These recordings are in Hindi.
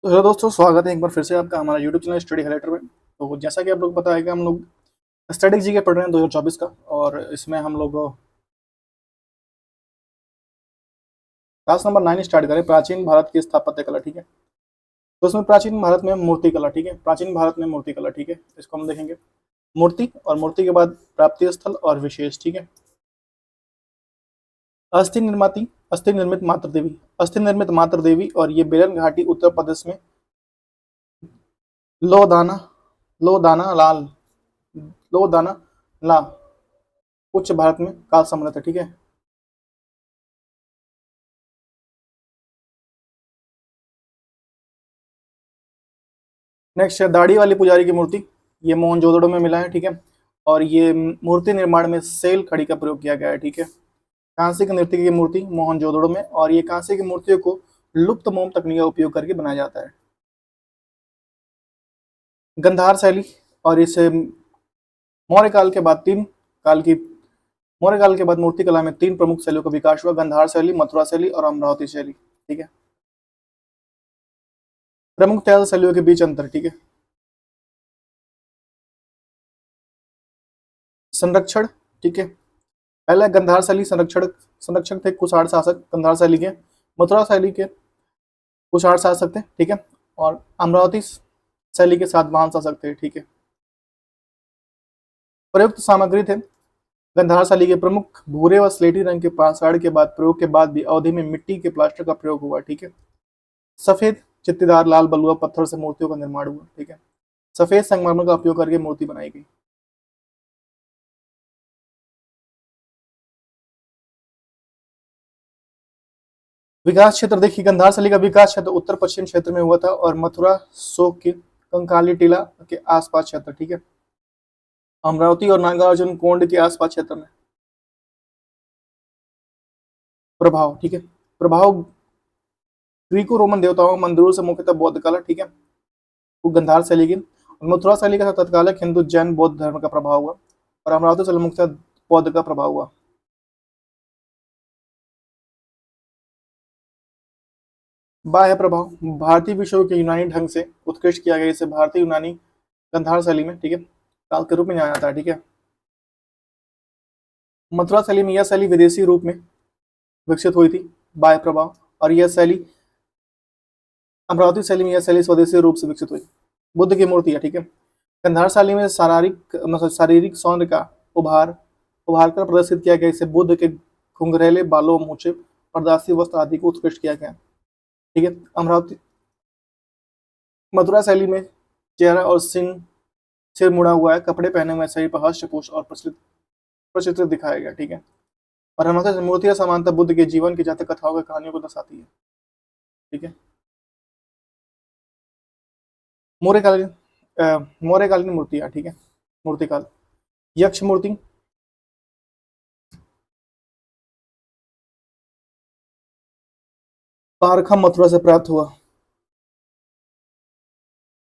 तो हेलो दोस्तों, स्वागत है एक बार फिर से आपका हमारा यूट्यूब चैनल स्टडी हाइलाइटर में। तो जैसा कि आप लोग को पता है कि हम लोग स्टैटिक जीके पढ़ रहे हैं 2024 का। और इसमें हम लोग क्लास नंबर 9 स्टार्ट करें, प्राचीन भारत की स्थापत्य कला। ठीक है, तो इसमें प्राचीन भारत में मूर्ति कला। ठीक है, प्राचीन भारत में मूर्ति कला। ठीक है, इसको हम देखेंगे। मूर्ति और मूर्ति के बाद प्राप्ति स्थल और विशेष। ठीक है, अस्थि निर्माती, अस्थि निर्मित मातृ देवी, अस्थि निर्मित मातृ देवी। और ये बेलन घाटी उत्तर प्रदेश में लोदाना, लोदाना लाल, लोदाना ला उच्च भारत में काल सम्राट है। ठीक है, नेक्स्ट है दाढ़ी वाली पुजारी की मूर्ति। ये मोहनजोदड़ो में मिला है। ठीक है, और ये मूर्ति निर्माण में सेल खड़ी का प्रयोग किया गया है। ठीक है, कांसे की नृत्य की मूर्ति मोहनजोदड़ो में, और ये कांसे की मूर्तियों को लुप्त मोम तकनीक का उपयोग करके बनाया जाता है। गंधार शैली, और इसे मौर्य काल के बाद तीन काल की मौर्य काल के बाद मूर्ति कला में तीन प्रमुख शैलियों का विकास हुआ: गंधार शैली, मथुरा शैली और अमरावती शैली। ठीक है, प्रमुख त्याग शैलियों के बीच अंतर। ठीक है, संरक्षण। ठीक है, पहला गंधार शैली संरक्षण, संरक्षक थे कुषाण शासक गंधार शैली के। मथुरा शैली के कुषाण शासक थे। ठीक है, और अमरावती शैली के सातवाहन शासक थे। ठीक है, प्रयुक्त सामग्री थे गंधार शैली के प्रमुख भूरे व स्लेटी रंग के पाषाण के बाद प्रयोग के बाद भी अवधि में मिट्टी के प्लास्टर का प्रयोग हुआ। ठीक है, सफेद चित्तीदार लाल बलुआ पत्थर से मूर्तियों का निर्माण हुआ। ठीक है, सफेद संगमरमर का उपयोग करके मूर्ति बनाई गई। विकास क्षेत्र देखिए, गंधार शैली का विकास क्षेत्र उत्तर पश्चिम क्षेत्र में हुआ था, और मथुरा शोक के कंकाली टीला के आसपास क्षेत्र। ठीक है, अमरावती और नागार्जुन कोंड के आसपास क्षेत्र में प्रभाव। ठीक है, प्रभाव ग्रीको रोमन देवताओं मंदिरों से मुख्यतः बौद्ध कला। ठीक है, वो गंधार शैली की। और मथुरा शैली का तत्कालिक हिंदू जैन बौद्ध धर्म का प्रभाव हुआ, और अमरावती शैली मुख्यतः बौद्ध का प्रभाव हुआ। बाह्य प्रभाव, भारतीय विषयों के यूनानी ढंग से उत्कृष्ट किया गया, इसे भारतीय यूनानी गंधार शैली में, ठीक है, काल के रूप में जाना जाता है। ठीक है, मथुरा शैली में यह शैली विदेशी रूप में विकसित हुई थी, बाह्य प्रभाव। और यह शैली अमरावती शैली में यह शैली स्वदेशी रूप से विकसित हुई। बुद्ध की मूर्ति है। ठीक है, गंधार शैली में शारीरिक मतलब शारीरिक सौंदर्य का उभार उभार कर प्रदर्शित किया गया, इसे बुद्ध के घुंघरेले बालों, मूछे, परदासी वस्त्र आदि को उत्कृष्ट किया गया। ठीक है, अमरावती मथुरा शैली में चेहरा और सिर मुड़ा हुआ है, कपड़े पहने हुए, शरीर पर हस्तपोष और प्रचित्र दिखाया गया। ठीक है, और हमारे मूर्तियां समानता बुद्ध के जीवन की जातक कथाओं की कहानियों को दर्शाती है। ठीक है, मौर्यकालीन मौर्यकालीन मूर्तियां। ठीक है, मूर्तिकाल यक्ष मूर्ति, पारखम मथुरा से प्राप्त हुआ।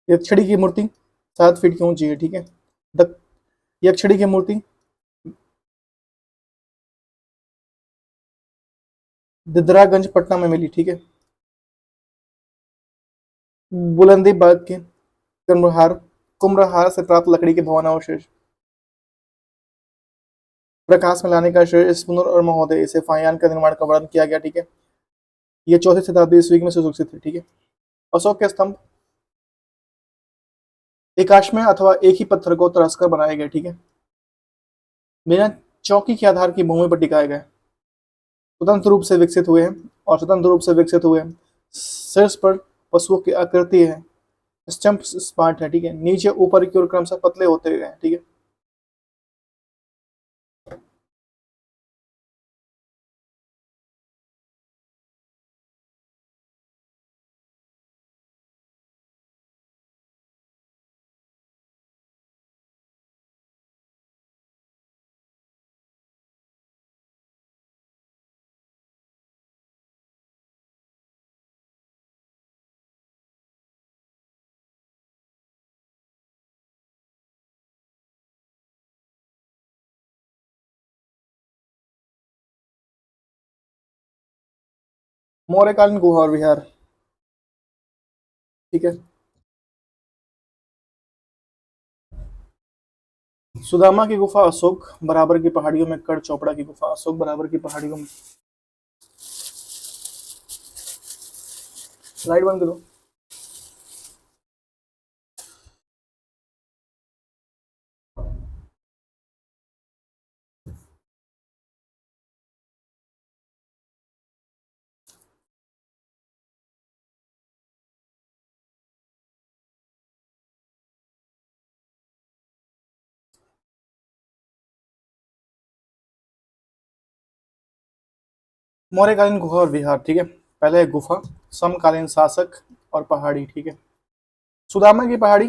यक्षिणी की मूर्ति 7 फीट की ऊंची है। ठीक है, यक्षिणी की मूर्ति दिदरागंज पटना में मिली। ठीक है, बुलंदी बाग के कुम्भहार कुम्भहार से प्राप्त लकड़ी के भवनावशेष, प्रकाश में लाने का श्रेय स्पुनर और महोदय, इसे फायान का निर्माण का वर्णन किया गया। ठीक है, ये 4वीं शताब्दी ईस्वी में सुरक्षित है। ठीक है, अशोक के स्तंभ एकाश्म अथवा एक ही पत्थर को तरसकर बनाए गए। ठीक है, बिना चौकी के आधार की भूमि पर टिकाए गए, स्वतंत्र रूप से विकसित हुए हैं, और स्वतंत्र रूप से विकसित हुए हैं। शीर्ष पर पशुओं की आकृति है, स्टम्प स्पार्ट है। ठीक है, नीचे ऊपर की ओर क्रमशः पतले होते गए। ठीक है, मौर्यकालीन गुहा और विहार। ठीक है। सुदामा की गुफा अशोक बराबर की पहाड़ियों में, कड़ चौपड़ा की गुफा अशोक बराबर की पहाड़ियों में। लाइट बंद करो। मौर्यकालीन गुफा और विहार, ठीक है। पहले है गुफा, समकालीन शासक और पहाड़ी, ठीक है। सुदामा की पहाड़ी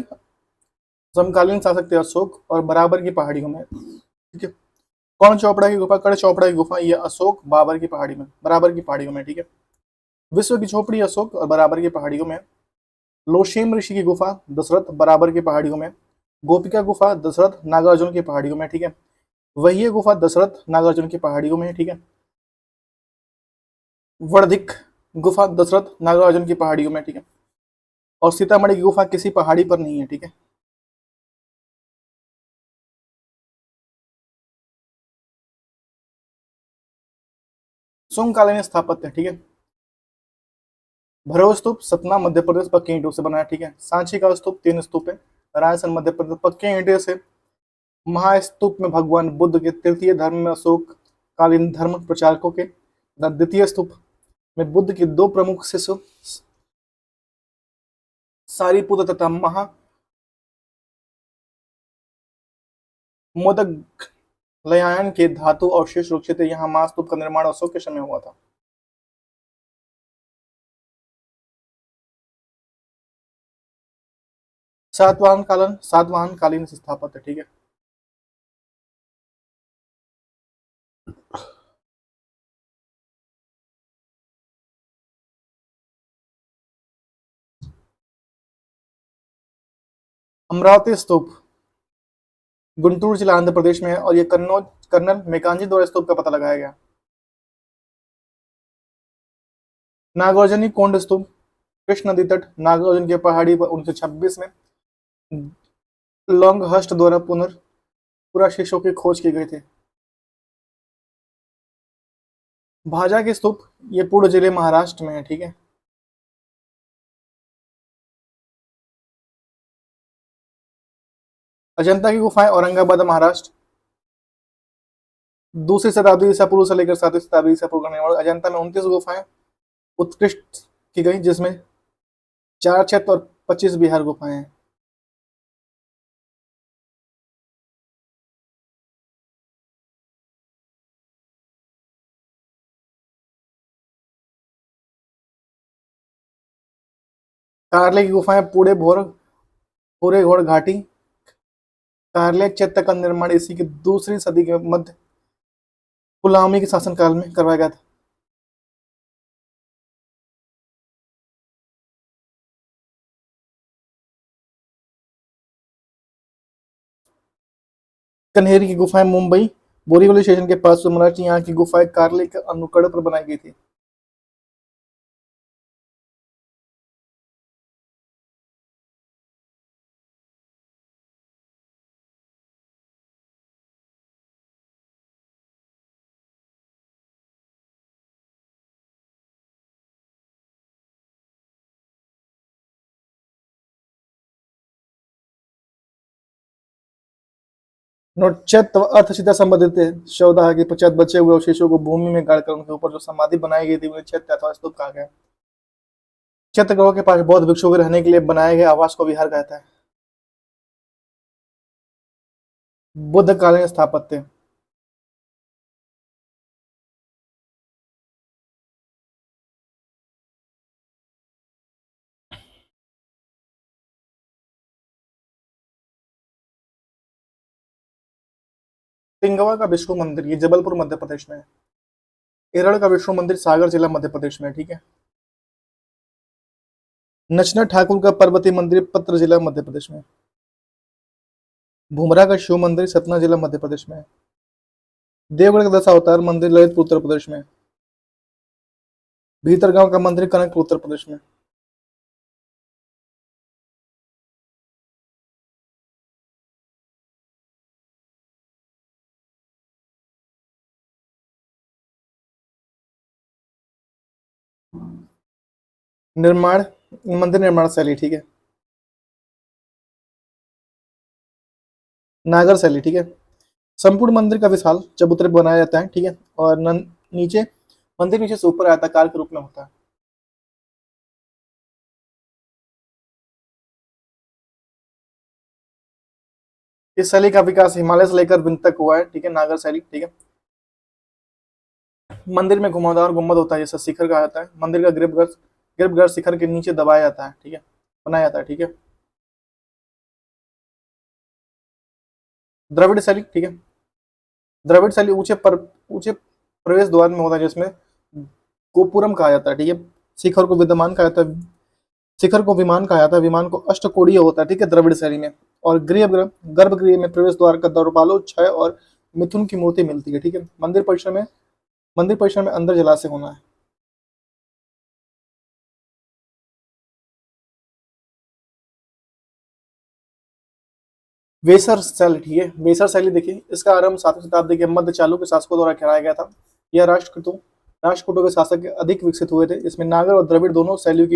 समकालीन शासक थे अशोक और बराबर की पहाड़ियों में, ठीक है। कौन चौपड़ा की गुफा, कड़ चौपड़ा की गुफा, ये अशोक बाबर की पहाड़ी में, बराबर की पहाड़ियों में, ठीक है। विश्व की झोपड़ी अशोक और बराबर की पहाड़ियों में। लोशेम ऋषि की गुफा दशरथ बराबर की पहाड़ियों में। गोपिका गुफा दशरथ नागार्जुन की पहाड़ियों में, ठीक है। वही गुफा दशरथ नागार्जुन की पहाड़ियों में है, ठीक है। वर्धिक गुफा दशरथ नागार्जुन की पहाड़ियों में, ठीक है। और सीतामढ़ी की गुफा किसी पहाड़ी पर नहीं है, ठीक है। समकालीन स्थापत्य, ठीक है। भैरव स्तूप सतना मध्य प्रदेश पक्के ईंटों से बना है, ठीक है। सांची का स्तूप 3 स्तूप है, राजस्थान मध्य प्रदेश पक्के ईंटे से। महास्तूप में भगवान बुद्ध के, तृतीय धर्म में अशोक कालीन धर्म प्रचारकों के, द्वितीय स्तूप में बुद्ध के 2 प्रमुख शिष्य सारिपुत्र तथा महा मोदक लयायन के धातु अवशेष रुचित थे। यहाँ महास्तूप का निर्माण अशोक के समय हुआ था। सातवाहन कालीन स्थापत्य, ठीक है। अमरावती स्तूप गुंटूर जिला आंध्र प्रदेश में है और ये कन्नौज कर्नल मेकांजी द्वारा स्तूप का पता लगाया गया। नागार्जुनी कोंड स्तूप कृष्ण नदी तट नागार्जुन की पहाड़ी पर 1926 में लॉन्गहर्स्ट द्वारा पुराशिशों की खोज की गई थी। भाजा के स्तूप ये पुणे जिले महाराष्ट्र में है, ठीक है। अजंता की गुफाएं औरंगाबाद महाराष्ट्र, 2वीं शताब्दी ईसा पूर्व से लेकर 7वीं शताब्दी ईसा पूर्व का निर्माण। अजंता में 29 गुफाएं उत्कृष्ट की गई, जिसमें 4 छत और 25 विहार गुफाएं हैं। कार्ले की गुफाएं पूरे घोड़ घाटी कार्ले चैत्य का निर्माण इसी की 2री सदी के मध्य गुलामी के शासनकाल में करवाया गया था। कन्हेरी की गुफाएं मुंबई बोरीवली स्टेशन के पास महाराष्ट्र। यहाँ की गुफाएं कार्ले के अनुकरण पर बनाई गई थी। नोटचेत अर्थ सीधा संबंधित है। शवदाह के पश्चात बचे हुए अवशेषों को भूमि में गाड़कर उनके ऊपर जो समाधि बनाई गई थी उन्हें चैत्य अथवा स्तूप कहा गया। चैत्य ग्रहों के पास बौद्ध भिक्षुओं के रहने के लिए बनाए गए आवास को विहार कहता है। बुद्ध कालीन स्थापत्य, पिंगवा का विष्णु मंदिर ये जबलपुर मध्य प्रदेश में है। एरड़ का विष्णु मंदिर सागर जिला मध्य प्रदेश में है, ठीक है। नचना ठाकुर का पार्वती मंदिर पत्र जिला मध्य प्रदेश में है। भुमरा का शिव मंदिर सतना जिला मध्य प्रदेश में है। देवगढ़ का 10 अवतार मंदिर ललितपुर उत्तर प्रदेश में है। भीतरगांव का मंदिर कनकपुर उत्तर प्रदेश में। निर्माण, मंदिर निर्माण शैली, ठीक है। नागर शैली, ठीक है। संपूर्ण मंदिर का विशाल चबूतरे बनाया जाता है, ठीक है। और नीचे, मंदिर नीचे से ऊपर आयताकार के रूप में होता है। इस शैली का विकास हिमालय से लेकर विंध्य तक हुआ है, ठीक है। नागर शैली, ठीक है। मंदिर में घुमावदार गुम्बद होता है, जैसे शिखर कहा जाता है। मंदिर का गर्भगृह शिखर के नीचे दबाया जाता है, ठीक है, बनाया जाता है, ठीक है। द्रविड़ शैली, ठीक है। द्रविड़ शैली ऊंचे प्रवेश द्वार में होता है, जिसमें गोपुरम कहा जाता है, ठीक है। शिखर को विद्यमान कहा जाता है, शिखर को विमान कहा जाता है। विमान को अष्टकोणीय होता है, ठीक है, द्रविड़ शैली में। और गर्भगृह में प्रवेश द्वार का द्वारपालों, छय और मिथुन की मूर्ति मिलती है, ठीक है। मंदिर परिसर में अंदर जलाशय होना है। वेसर शैली, ठीक है। वेसर शैली देखिए, इसका आरंभ 7वीं शताब्दी के मध्य चालुक्य शासकों द्वारा कराया गया था। यह राष्ट्रकूटों के शासक अधिक विकसित हुए थे। इसमें नागर और द्रविड़ दोनों शैलियों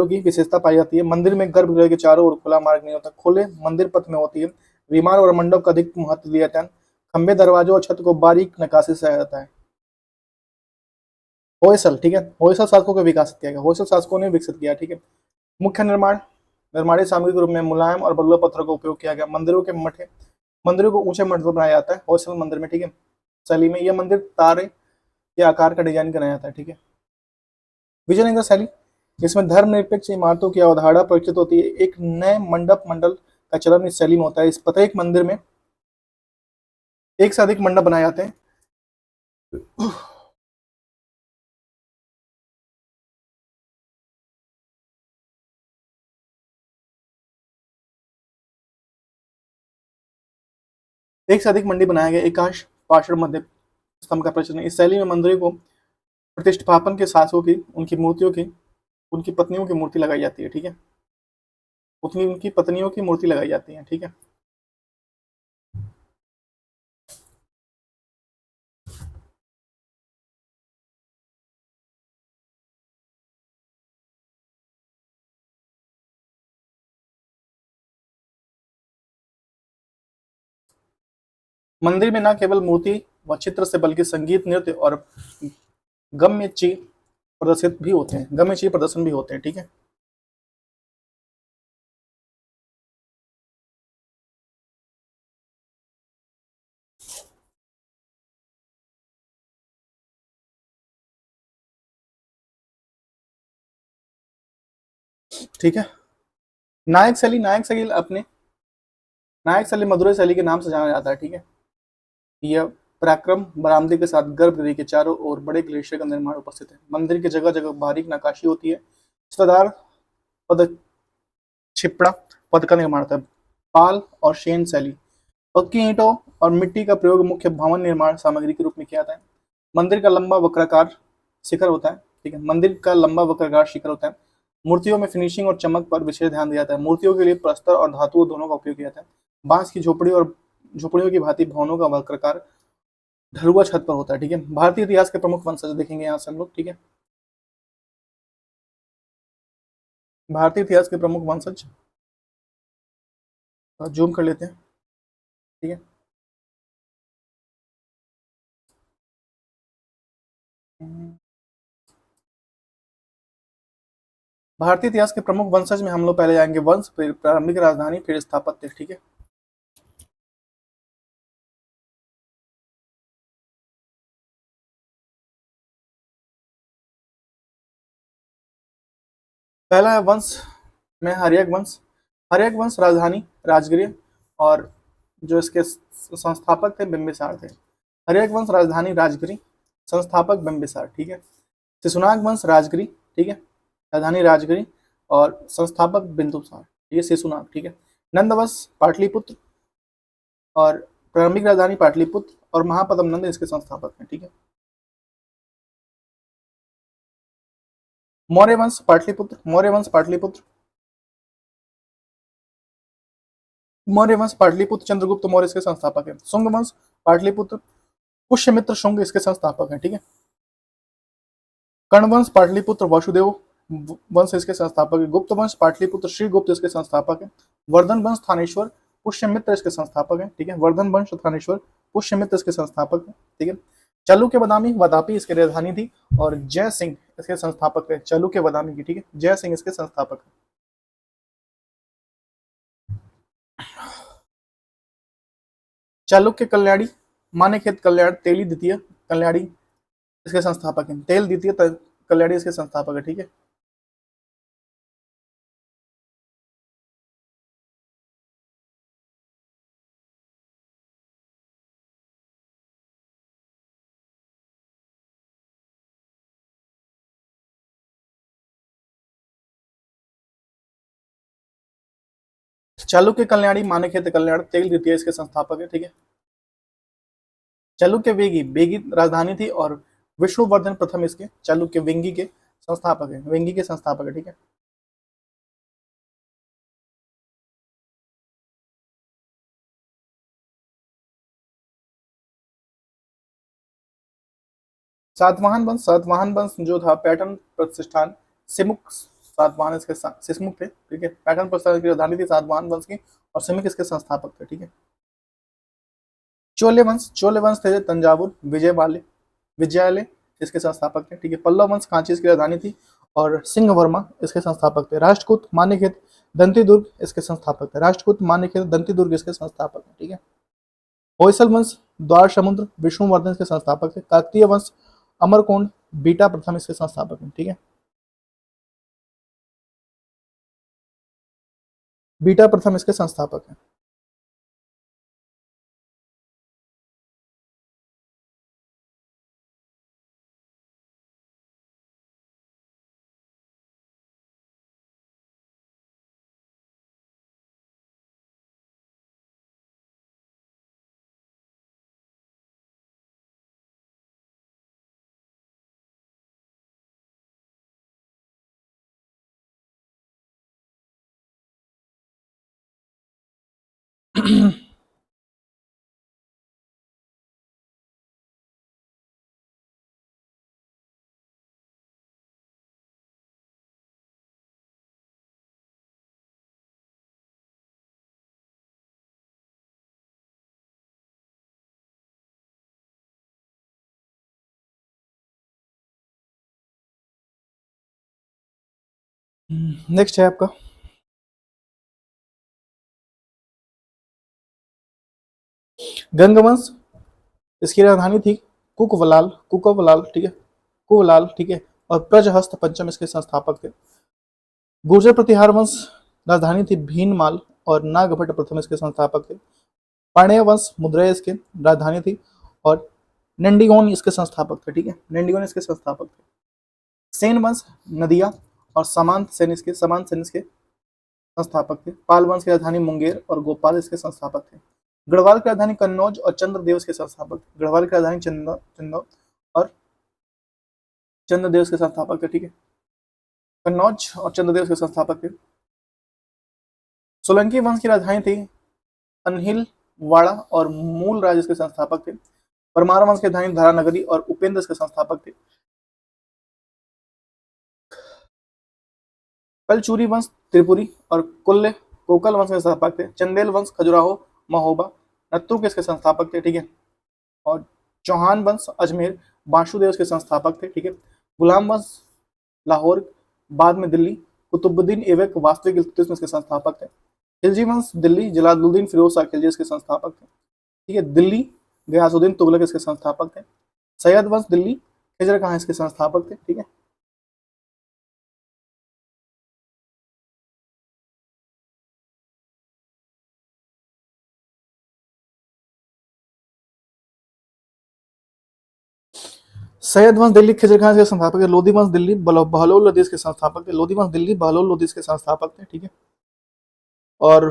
की विशेषता पाई जाती है। मंदिर में गर्भगृह के चारों ओर खुला मार्ग नहीं होता, खुले मंदिर पथ में होती है। विमान और मंडप का अधिक महत्व दिया जाता है। खंबे, दरवाजों और छत को बारीक नक्काशी से सजाया जाता है। होयसल, ठीक है। होयसल शासकों का विकास किया गया, होयसल शासकों ने विकसित किया, ठीक है। मुख्य निर्माणी सामग्री के रूप में मुलायम और बलुआ पत्थरों का उपयोग किया गया। मंदिरों को ऊंचे मठ पर बनाया जाता है होयसल मंदिर में, ठीक है। शैली में यह मंदिर तारे के आकार का डिजाइन बनाया जाता है, ठीक है। विजयनगर शैली, इसमें धर्मनिरपेक्ष इमारतों की अवधारणा प्रकटित होती है। एक नए मंडप मंडल का चलन इस शैली में होता है। इस प्रत्येक मंदिर में एक से अधिक मंडप बनाए जाते हैं। एक से अधिक मंडी बनाया गया। एकांश पाषाण मध्य स्तंभ का प्रचलन है। इस शैली में मंदिरों को प्रतिष्ठापन के शासकों की, उनकी पत्नियों की मूर्ति लगाई जाती है, ठीक है। उनकी पत्नियों की मूर्ति लगाई जाती है, ठीक है। मंदिर में न केवल मूर्ति व चित्र से, बल्कि संगीत, नृत्य और गम्य प्रदर्शन भी होते हैं, ठीक है। ठीक है। नायक शैली मदुरै शैली के नाम से जाना जाता है, ठीक है। यह पराक्रम बरामदे के साथ गर्भगृह के चारों ओर बड़े ग्लेशियर का निर्माण उपस्थित है। मंदिर की जगह जगह बारीक नक्काशी होती है। चित्रदार पद छिपड़ा पद का निर्माण होता है। पाल और शेन शैली, पक्की ईंटों और मिट्टी का प्रयोग मुख्य भवन निर्माण सामग्री के रूप में किया जाता है। मंदिर का लंबा वक्राकार शिखर होता है, ठीक है। मंदिर का लंबा वक्राकार शिखर होता है। मूर्तियों में फिनिशिंग और चमक पर विशेष ध्यान दिया जाता है। मूर्तियों के लिए प्रस्तर और धातुओं दोनों का उपयोग किया जाता है। बांस की झोपड़ियों की भांति भवनों का वक्राकार ढलुआ छत पर होता है, ठीक है। भारतीय इतिहास के प्रमुख वंशज देखेंगे यहाँ से हम लोग, ठीक है। भारतीय इतिहास के प्रमुख वंशज जूम कर लेते हैं, ठीक है। भारतीय इतिहास के प्रमुख वंशज में हम लोग पहले जाएंगे वंश, फिर प्रारंभिक राजधानी, फिर स्थापत्य, ठीक है। पहला है वंश में हर्यक वंश। हर्यक वंश राजधानी राजगृह और जो इसके संस्थापक थे बिंबिसार थे। हर्यक वंश राजधानी राजगृह, संस्थापक बिंबिसार, ठीक है। शिशुनाग वंश राजगृह, ठीक है, राजधानी राजगृह और संस्थापक बिंदुसार, ये शिशुनाग, ठीक है। नंद वंश पाटलिपुत्र और प्रारंभिक राजधानी पाटलिपुत्र और महापद्म नंद इसके संस्थापक हैं, ठीक है। मौर्य वंश पाटलिपुत्र चंद्रगुप्त मौर्य इसके संस्थापक है। शुंग वंश पाटलिपुत्र पुष्यमित्र शुंग इसके संस्थापक हैं, ठीक है। कर्ण वंश पाटलिपुत्र वासुदेव वंश इसके संस्थापक है। गुप्त वंश पाटलिपुत्र श्रीगुप्त इसके संस्थापक है। वर्धन वंश थानेश्वर पुष्यमित्र इसके संस्थापक है। ठीक है, वर्धन वंश थानेश्वर पुष्यमित्र इसके संस्थापक है। ठीक है, चालुक्य बदामी वातापी इसकी राजधानी थी और जय सिंह इसके संस्थापक थे, चालुक्य बदामी की। ठीक है, जय सिंह इसके संस्थापक है। चालुक्य कल्याणी मानेखेत कल्याण तेली द्वितीय कल्याणी इसके संस्थापक हैं। तेल द्वितीय कल्याणी इसके संस्थापक है। ठीक है, चालुक्य कल्याणी मानेखेत कल्याण तेल द्वितीय इसके संस्थापक है। ठीक है, चालुक्य वेगी वेगी राजधानी थी और विष्णुवर्धन प्रथम इसके चालुक्य वेंगी के संस्थापक है। वेंगी के संस्थापक है। ठीक है, सातवाहन वंश जो था पैटर्न प्रतिष्ठान सिमुक सातवाहन इसके सिस्मुक थे। ठीक है, पैटर्न प्रतिष्ठान की राजधानी थी सातवाहन वंश की और सिमुक इसके संस्थापक थे। ठीक है, चोले वंश थे तंजावुर विजयालय इसके संस्थापक थे। ठीक है, पल्लव वंश कांची इसकी राजधानी थी और सिंह वर्मा इसके संस्थापक थे। राष्ट्रकूट मान्यखेत दंती दुर्ग इसके संस्थापक थे। राष्ट्रकूट मान्यखेत दंती दुर्ग इसके संस्थापक थे। ठीक है, होयसल वंश द्वार समुद्र विष्णुवर्धन इसके संस्थापक थे। काकतीय वंश अमरकोंड बीटा प्रथम इसके संस्थापक हैं। ठीक है, बीटा प्रथम इसके संस्थापक हैं। नेक्स्ट है आपका गंगवंश। इसकी राजधानी थी कुकवलाल। ठीक है, कुवलाल। ठीक है, और प्रजहस्त पंचम इसके संस्थापक थे। गुर्जर प्रतिहार वंश राजधानी थी भीनमाल और नागभट्ट प्रथम इसके संस्थापक थे। पाण्ड्य वंश मुद्रय इसके राजधानी थी और नंदीगोन इसके संस्थापक थे। ठीक है, नंदीगोन इसके संस्थापक थे। सेन वंश नदिया और समान सेन इसके संस्थापक थे। पाल वंश की राजधानी मुंगेर और गोपाल इसके संस्थापक थे। गढ़वाल की राजधानी कन्नौज और चंद्रदेव इसके संस्थापक थे। गढ़वाल की राजधानी चंदौद और चंद्रदेव इसके संस्थापक थे। ठीक है, कन्नौज और चंद्रदेव के संस्थापक थे। सोलंकी वंश की राजधानी थी अनहिल वाड़ा और मूल राज इसके संस्थापक थे। परमार वंश की राजधानी धारानगरी और उपेंद्र इसके संस्थापक थे। कलचूरी वंश त्रिपुरी और कोकल वंश के संस्थापक थे। चंदेल वंश खजुराहो महोबा नत्तू के इसके संस्थापक थे। ठीक है, और चौहान वंश अजमेर बांसुदेव के संस्थापक थे। ठीक है, गुलाम वंश लाहौर बाद में दिल्ली कुतुबुद्दीन ऐबक वास्तविक इल्तुतमिश इसके संस्थापक थे। खिलजी वंश दिल्ली जलालुद्दीन फिरोज शाह खिलजी इसके संस्थापक थे। ठीक है, दिल्ली गयासुद्दीन तुगलक इसके संस्थापक थे। सैयद वंश दिल्ली खिजर खां इसके संस्थापक थे। ठीक है, सैयद वंश दिल्ली खिजर खां के संस्थापक है। लोधी वंश दिल्ली बहलोल लोधी के संस्थापक थे। लोधी वंश दिल्ली बहलोल लोधी के संस्थापक थे। ठीक है, और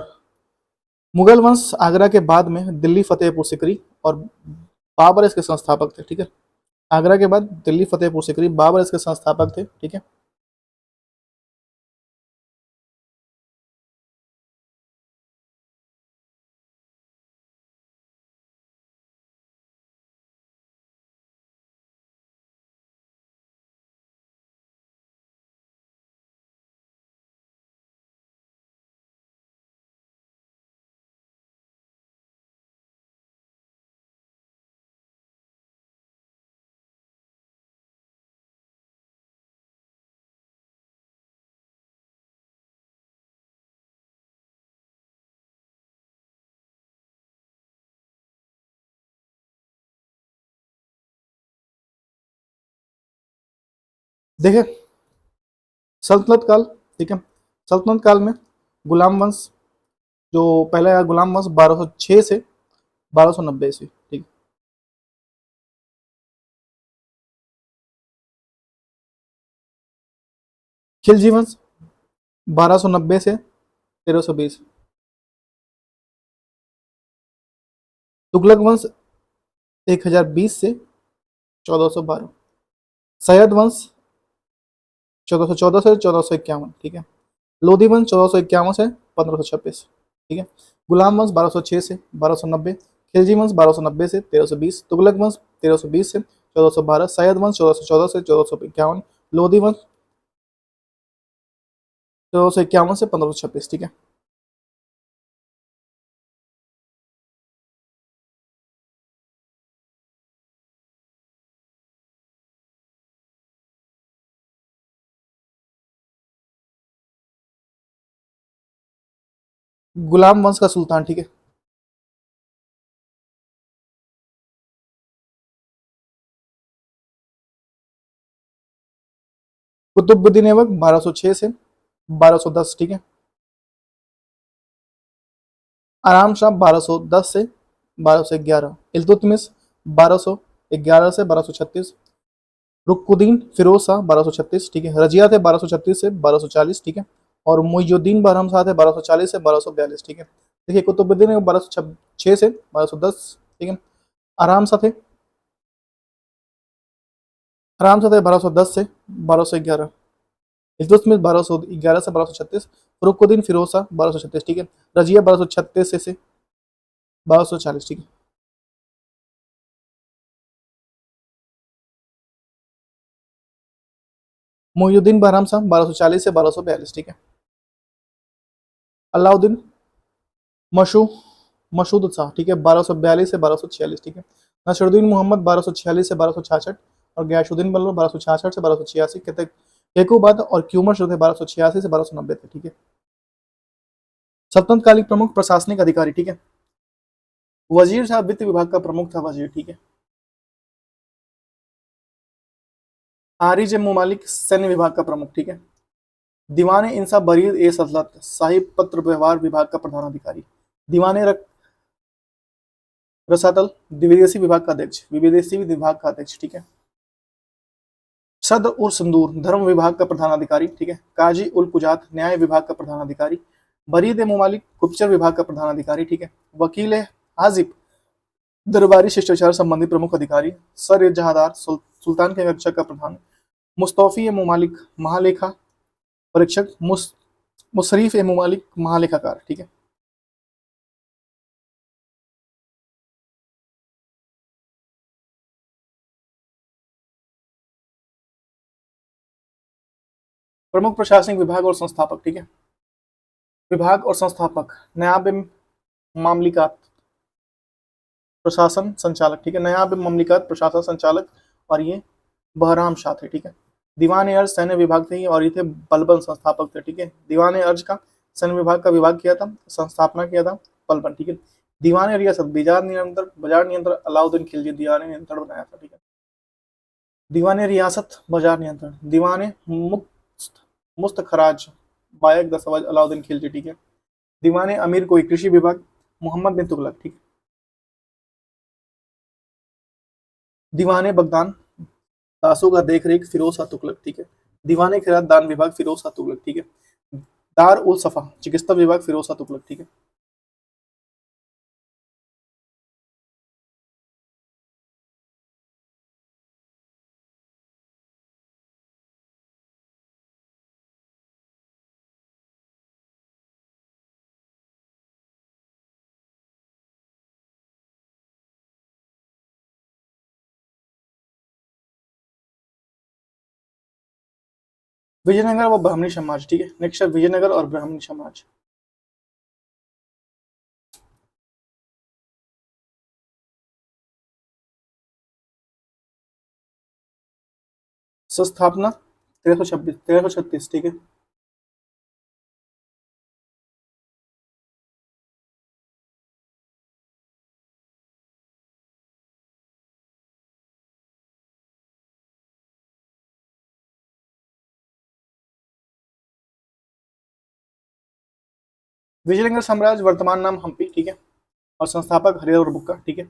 मुगल वंश आगरा के बाद में दिल्ली फतेहपुर सिकरी और बाबर इसके संस्थापक थे। ठीक है, आगरा के बाद दिल्ली फतेहपुर सिकरी बाबर इसके संस्थापक थे। ठीक है, देखिए सल्तनत काल, ठीक है, सल्तनत काल में गुलाम वंश, जो पहला आया गुलाम वंश 1206 से 1290 से, ठीक। खिलजी वंश 1290 से 1320। तुगलक वंश 1020 से 1412। सैयद वंश 1414 से 1451, ठीक है। लोधी वंश 1451 से 1526, ठीक है। गुलाम वंश 1206 से 1290। खिलजी वंश 1290 से 1320। तुगलक वंश 1320 से 1412। सैयद वंश 1414 से 1451। लोधी वंश 1451 से 1526, ठीक है। गुलाम वंश का सुल्तान, ठीक है। कुतुबुद्दीन ऐबक 1206 से 1210, ठीक है। आराम शाह 1210 से 1211। इल्तुतमिश 1211 से 1236। रुकुद्दीन फिरोज शाह 1236, ठीक है। रजिया थे 1236 से 1240, ठीक है। और मुइजुद्दीन बरहम शाह थे 1240 से 1242, ठीक है। देखिए कुतुबुद्दीन 1206 से 1210, ठीक है। आराम शाह थे, आराम शाह थे 1210 से 1211। इल्तुतमिश 1211 से 1236। रुकुद्दीन फिरोज शाह 1236, ठीक है। रजिया 1236 से 1240, ठीक है। मुइजुद्दीन बहराम शाह 1240 से 1242, ठीक है। अलाउद्दीन मशू मशहूद शाह, ठीक है, 1242 से 1246, ठीक है। नसरुद्दीन मोहम्मद 1246 से 1266। और गयासुद्दीन बल्लभ 1266 से 1286 के तक। केकुबाद और क्यूमर शुरू थे 1286 से 1290 थे, ठीक है। सल्तनत कालिक प्रमुख प्रशासनिक अधिकारी, ठीक है। वजीर साहब वित्त विभाग का प्रमुख था वजीर, ठीक है। आरिज ममालिक सैन्य विभाग का प्रमुख, ठीक है। दीवान इंसाफ बरीद ए सल्तनत साहिब पत्र व्यवहार विभाग का प्रधान अधिकारी। दीवान रसातल विदेशी विभाग का अध्यक्ष, विदेशी विभाग का अध्यक्ष, ठीक है। सदर उल संदूर धर्म विभाग का प्रधान अधिकारी, ठीक है। काजी उल कुजात न्याय विभाग का प्रधान अधिकारी। बरीद ए मुमालिक गुप्तचर विभाग का प्रधान अधिकारी, ठीक है। वकील हाजिब दरबारी शिष्टाचार संबंधी प्रमुख अधिकारी। सर ए जहादार सुल्तान के रक्षक का प्रधान। मुस्तौफी ए मुमालिक महालेखा परीक्षक। मुशरीफ ए मुमालिक महालेखाकार, ठीक है। प्रमुख प्रशासनिक विभाग और संस्थापक, ठीक है। विभाग और संस्थापक नायाब मामलिकात प्रशासन संचालक, ठीक है। नायाब मामलिकात प्रशासन संचालक और ये बहराम शाह थे, ठीक है। दीवान अर्ज सैन्य विभाग थे और ये थे बलबन संस्थापक थे, ठीक है। दीवान अर्ज का सैन्य विभाग का विभाग किया था, संस्थापना किया था बलबन, ठीक है। दीवान रियासत बाजार नियंत्रण अलाउद्दीन खिलजी दीवान नियंत्रण बनाया था, ठीक है। दीवान रियासत बाजार नियंत्रण दीवान मुक्त मुस्त खराज बायक दस्तवज अलाउद्दीन खिलजी, ठीक है। दीवान अमीर कोई कृषि विभाग मोहम्मद बिन तुगलक, ठीक है। दीवान बगदान तासु का देख रेख फिरोज शाह तुगलक, ठीक है। दीवान खिरात दान विभाग फिरोज शाह तुगलक, ठीक है। दार उल सफा चिकित्सा विभाग फिरोज शाह तुगलक, ठीक है। विजयनगर व ब्राह्मणी समाज, ठीक है। नेक्स्ट है विजयनगर और ब्राह्मणी समाज। स्थापना 1336 ठीक है। विजयनगर साम्राज्य वर्तमान नाम हम्पी, ठीक है, और संस्थापक हरिहर बुक्का, ठीक है।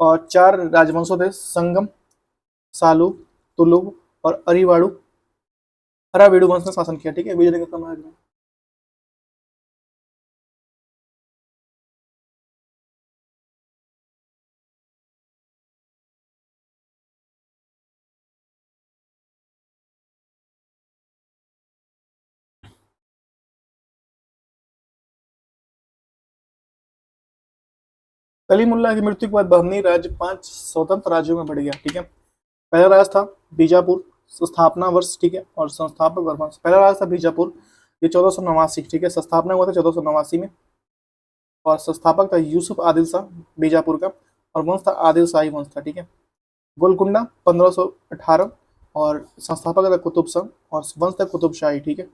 और 4 राजवंशों थे, संगम, सालू, तुलुव और अरिवाड़ू, अराविडू वंश ने शासन किया, ठीक है, विजयनगर साम्राज्य में। कलीमुल्ला की मृत्यु के बाद बहमनी राज्य 5 स्वतंत्र राज्यों में बढ़ गया, ठीक है। पहला राज था बीजापुर, स्थापना वर्ष, ठीक है, और संस्थापक वंश। पहला राज था बीजापुर, ये 1489, ठीक है, स्थापना हुआ था 1489 में, और संस्थापक था यूसुफ आदिल शाह बीजापुर का, और वंश था आदिल शाही वंश था, ठीक है। गोलकुंडा 1518, और संस्थापक था कुतुब शाह, और वंश था कुतुब शाही, ठीक है।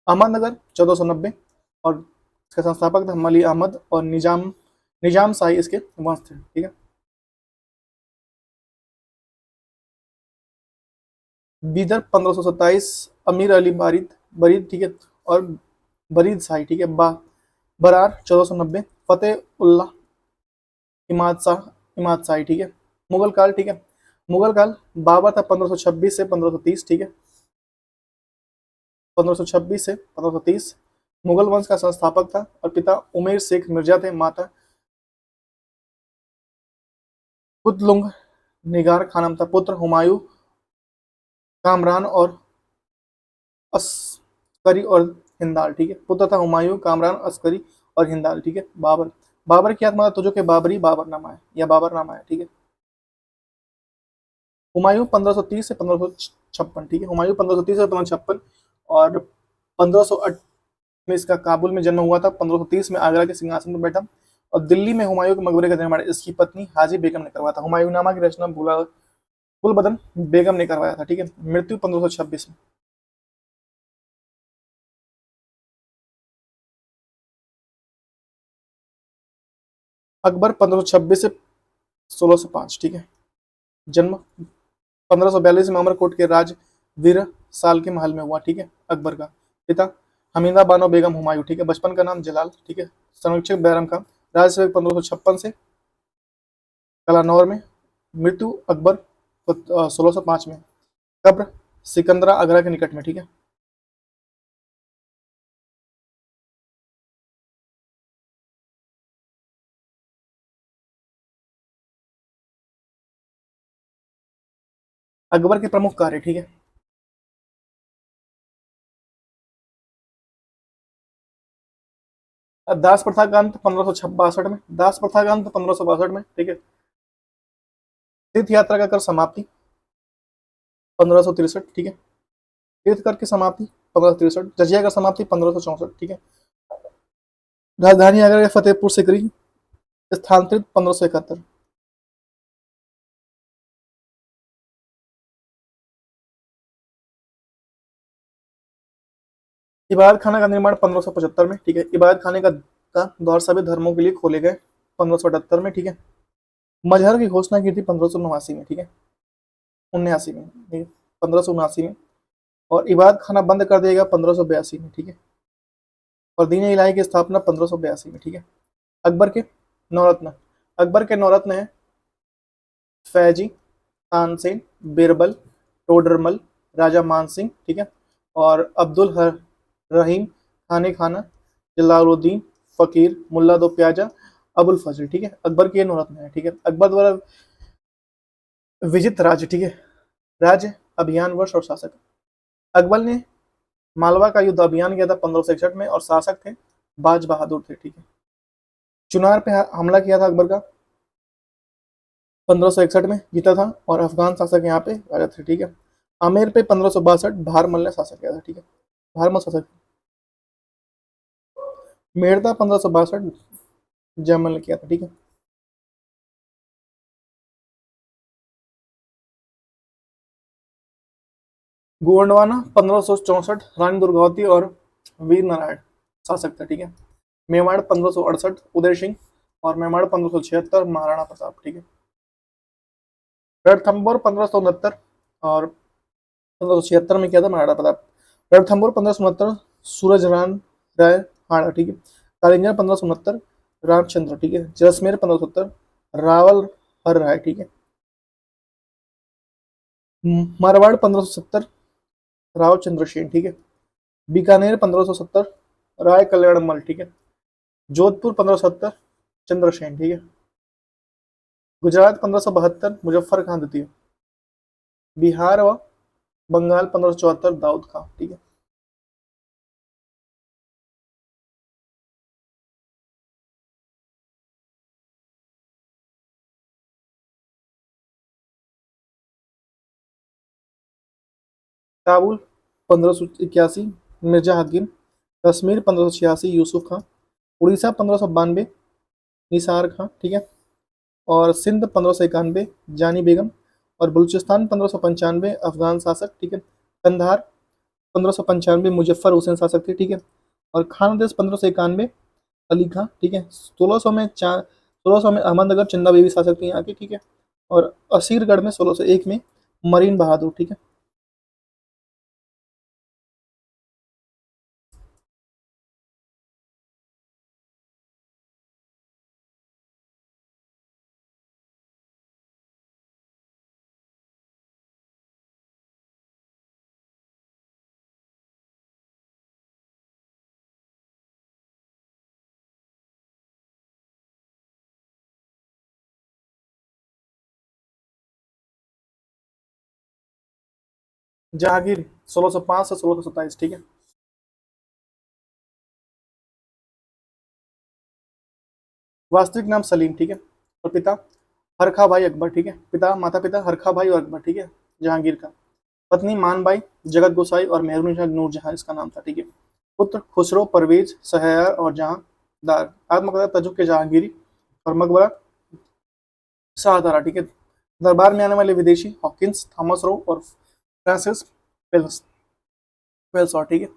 अहमदनगर 1490, और इसका संस्थापक था मली अहमद, और निजाम निजाम शाही इसके वंश थे, ठीक है। बीदर 1527, अमीर अली बारिद बरीद, ठीक है, और बरीद शाही, ठीक है। बरार 1490, फतेह उल्लाह इमाद शाही, ठीक है। मुगल काल, ठीक है, मुगल काल बाबर था 1526 से 1530, ठीक है, 1526 से 1530। मुगल वंश का संस्थापक था, और पिता उमेर शेख मिर्जा थे, माता कुतलुंग निगार खानम था, पुत्र हुमायूं, कामरान और अस्करी और हिंदाल, ठीक है। पुत्र था हुमायूं, कामरान, अस्करी और हिंदाल, ठीक है। बाबर बाबर की आत्मा तुझो के बाबरी बाबरनामा है, या बाबरनामा है, ठीक है। हुमायूं 1530 से 1556, ठीक है, हुमायूं 1530 से 1556, और 1508 में इसका काबुल में जन्म हुआ था। 1530 में आगरा के सिंहासन पर बैठा, और दिल्ली में हुमायूं के मकबरे का निर्माण इसकी पत्नी हाजी बेगम ने करवाया था। हुमायूं नामा की रचना गुलबदन बेगम ने करवाया था, ठीक है। मृत्यु 1526 में। अकबर 1526 से 1605, ठीक है। जन्म 1542 में अमरकोट के राज वीर साल के महल में हुआ, ठीक है, अकबर का। पिता हमीदा बानो बेगम हुमायूं, ठीक है, बचपन का नाम जलाल, ठीक है। संरक्षक बैरम खान, राज्य 1556 से कलानौर में। मृत्यु अकबर 1605 में। कब्र सिकंदरा आगरा के निकट में, ठीक है। अकबर के प्रमुख कार्य, ठीक है। दास प्रथा का अंत 1562 में, दास प्रथा का अंत 1562 में, ठीक है। तीर्थ यात्रा का कर समाप्ति 1563, ठीक है। तीर्थ कर की समाप्ति 1563, जजिया का समाप्ति 1564, ठीक है। राजधानी आगरा के फतेहपुर सिकरी स्थानांतरित 1571। इबादत खाना का निर्माण 1575 में, ठीक है। इबादत खाने का दौर सभी धर्मों के लिए खोले गए 1578 में, ठीक है। मजहर की घोषणा की थी 1589 में, ठीक है, 79 में, ठीक है, 1579 में। और इबादत खाना बंद कर दिया गया 1582 में, ठीक है। और दीन इलाही की स्थापना 1582 में, ठीक है। अकबर के नौरत्न, अकबर के नौरत्न है फैजी, तानसेन, बीरबल, टोडरमल, राजा मानसिंह, ठीक है, और अब्दुल रहीम खाने खाना, जलालुद्दीन फकीर, मुल्ला दो प्याजा, अबुल फजल, ठीक है। अकबर के नौरत्न है, ठीक है। अकबर द्वारा विजित राज्य, ठीक है, राज्य अभियान वर्ष और शासक। अकबर ने मालवा का युद्ध अभियान किया था 1561 में, और शासक थे बाज बहादुर थे, ठीक है। चुनार पे हमला किया था अकबर का 1561 में, जीता था, और अफगान शासक यहाँ पे राजा थे, ठीक है। आमेर पे 1562 भारमल ने शासन किया था, ठीक है, भारमल शासक। मेड़ता 1562 जयमल ने किया था, ठीक है। गोंडवाना 1564 रानी दुर्गावती और वीर नारायण शासक था, ठीक है। मेवाड़ 1568 उदय सिंह, और मेवाड़ 1576 महाराणा प्रताप, ठीक है। रणथंभौर 1569, और 1576 में किया था महाराणा प्रताप। रणथंभौर 1569 सूरज राय हाड़ा, ठीक है। कालिंगर 1569, रामचंद्र, ठीक है। जैसलमेर 1570, रावल हर राय, ठीक है। मारवाड़ 1570, राव चंद्रसेन, ठीक है। बीकानेर 1570, राय कल्याणमल, ठीक है। जोधपुर 1570, चंद्रसेन, ठीक है। गुजरात 1572, मुजफ्फर खान द्वितीय। बिहार व बंगाल 1574, दाऊद खान, ठीक है। काबुल 1581, मिर्जा हकीम। कश्मीर 1586, यूसुफ खान। उड़ीसा 1592, निसार खान, ठीक है। और सिंध 1591, जानी बेगम। और बलूचिस्तान 1595, अफगान शासक, ठीक है। कंधार 1595, मुजफ्फर हुसैन शासक थे, ठीक है। और खानदेश 1591, अली खां, ठीक है। 1600 में अहमदनगर चंदा बेबी शासक थी यहाँ की, ठीक है। और असीरगढ़ में 1601 में मरीन बहादुर, ठीक है। जहांगीर 1605 से 1627, ठीक है। वास्तविक नाम सलीम, ठीक है। और पिता हरखा भाई अकबर, ठीक है। माता पिता हरखा भाई और अकबर, ठीक है, जहांगीर का। पत्नी मानबाई, जगत गोसाई और मेहरुनिशा नूरजहां इसका नाम था, ठीक है। पुत्र खुसरो, परवेज, सहयार और जहांदार। आत्मकथा तजुक के जहांगीरी और मकबरा शाहदरा, ठीक है। दरबार में आने वाले विदेशी हॉकिंस, थॉमस रो और फ्रांसिस वेल्स वेल्सॉर, ठीक है।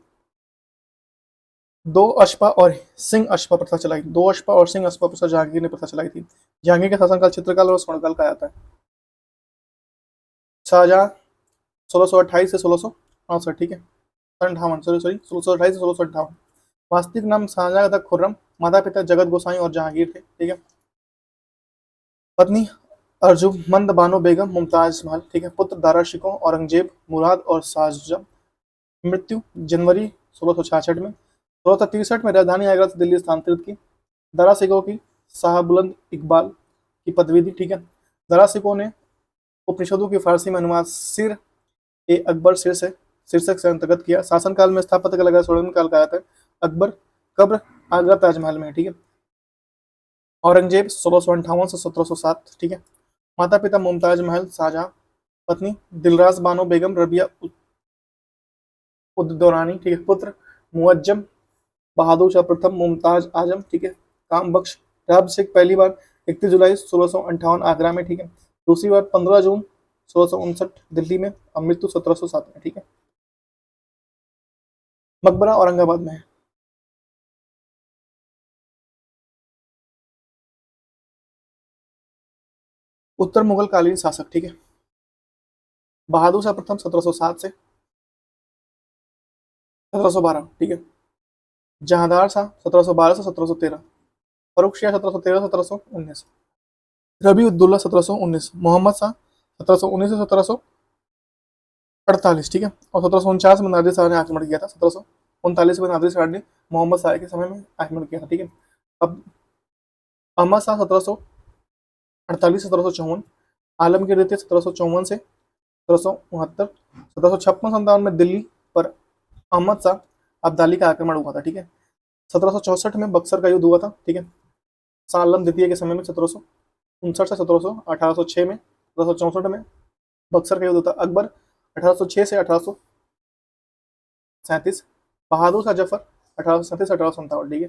दो अशपा और सिंह अशपा प्रथा चलाई। दो अशपा और सिंह अशपा प्रथा जहांगीर ने प्रथा चलाई थी। जहांगीर का शासनकाल चित्रकाल और स्वर्णकाल का आता है। शाहजहां 1628 से 1668, ठीक है। अंठावन, सॉरी सॉरी 1628 से 1658। वास्तविक नाम शाहजहां तथा खुर्रम। माता पिता जगत गोसाई और जहांगीर थे, ठीक है। पत्नी अर्जुमंद बानो बेगम, मुमताज महल, ठीक है। पुत्र दारा शिकोह, औरंगजेब, मुराद और शाहजहां। मृत्यु जनवरी 1666 में। 1663 में राजधानी आगरा से दिल्ली स्थानांतरित की। दारा शिकोह की शाह बुलंद इकबाल की पदवी दी, ठीक है। दारा शिकोह ने उपनिषदों की फारसी में अनुवाद सिर ए अकबर शीर्षक से अंतर्गत किया। शासनकाल में स्थापत्य कला का स्वर्णिम काल का आता है। अकबर कब्र आगरा ताजमहल में है, ठीक है। औरंगजेब 1658 से 1707, ठीक है। माता पिता मुमताज महल शाहजहां। पत्नी दिलराज बानो बेगम रबिया उद्दौरानी, ठीक है। पुत्र मुअज्जम बहादुर शाह प्रथम मुमताज आजम, ठीक है। काम बख्श राब सिख पहली बार 31 जुलाई 1658 आगरा में, ठीक है। दूसरी बार 15 जून 1659 दिल्ली में। और मृत्यु 1707 में, ठीक है। मकबरा औरंगाबाद में है। उत्तर मुगल कालीन शासक, ठीक है। बहादुर शाह प्रथम 1707 से 1712, ठीक है। जहांदार शाह 1712 से 1713। फरुख शाह 1713 से 1719। रबी उद्दौला 1719। मोहम्मद शाह 1719 से 1748, ठीक है। और 1749 में नादिर शाह ने आक्रमण किया था। 1739 में नादिर शाह ने मोहम्मद शाह के समय में आक्रमण किया था, ठीक है। अब अहमद शाह 1748 से 1754। आलमगीर द्वितीय 1754 से 1769। 1756-57 में दिल्ली पर अहमद शाह अब्दाली का आक्रमण हुआ था, ठीक है। 1764 में बक्सर का युद्ध हुआ था, ठीक है। शाह आलम द्वितीय के समय में 1759 से 1806 में 1764 में बक्सर का युद्ध था। अकबर 1806 से 1837। बहादुर शाह जफर 1837 से 1857, ठीक है।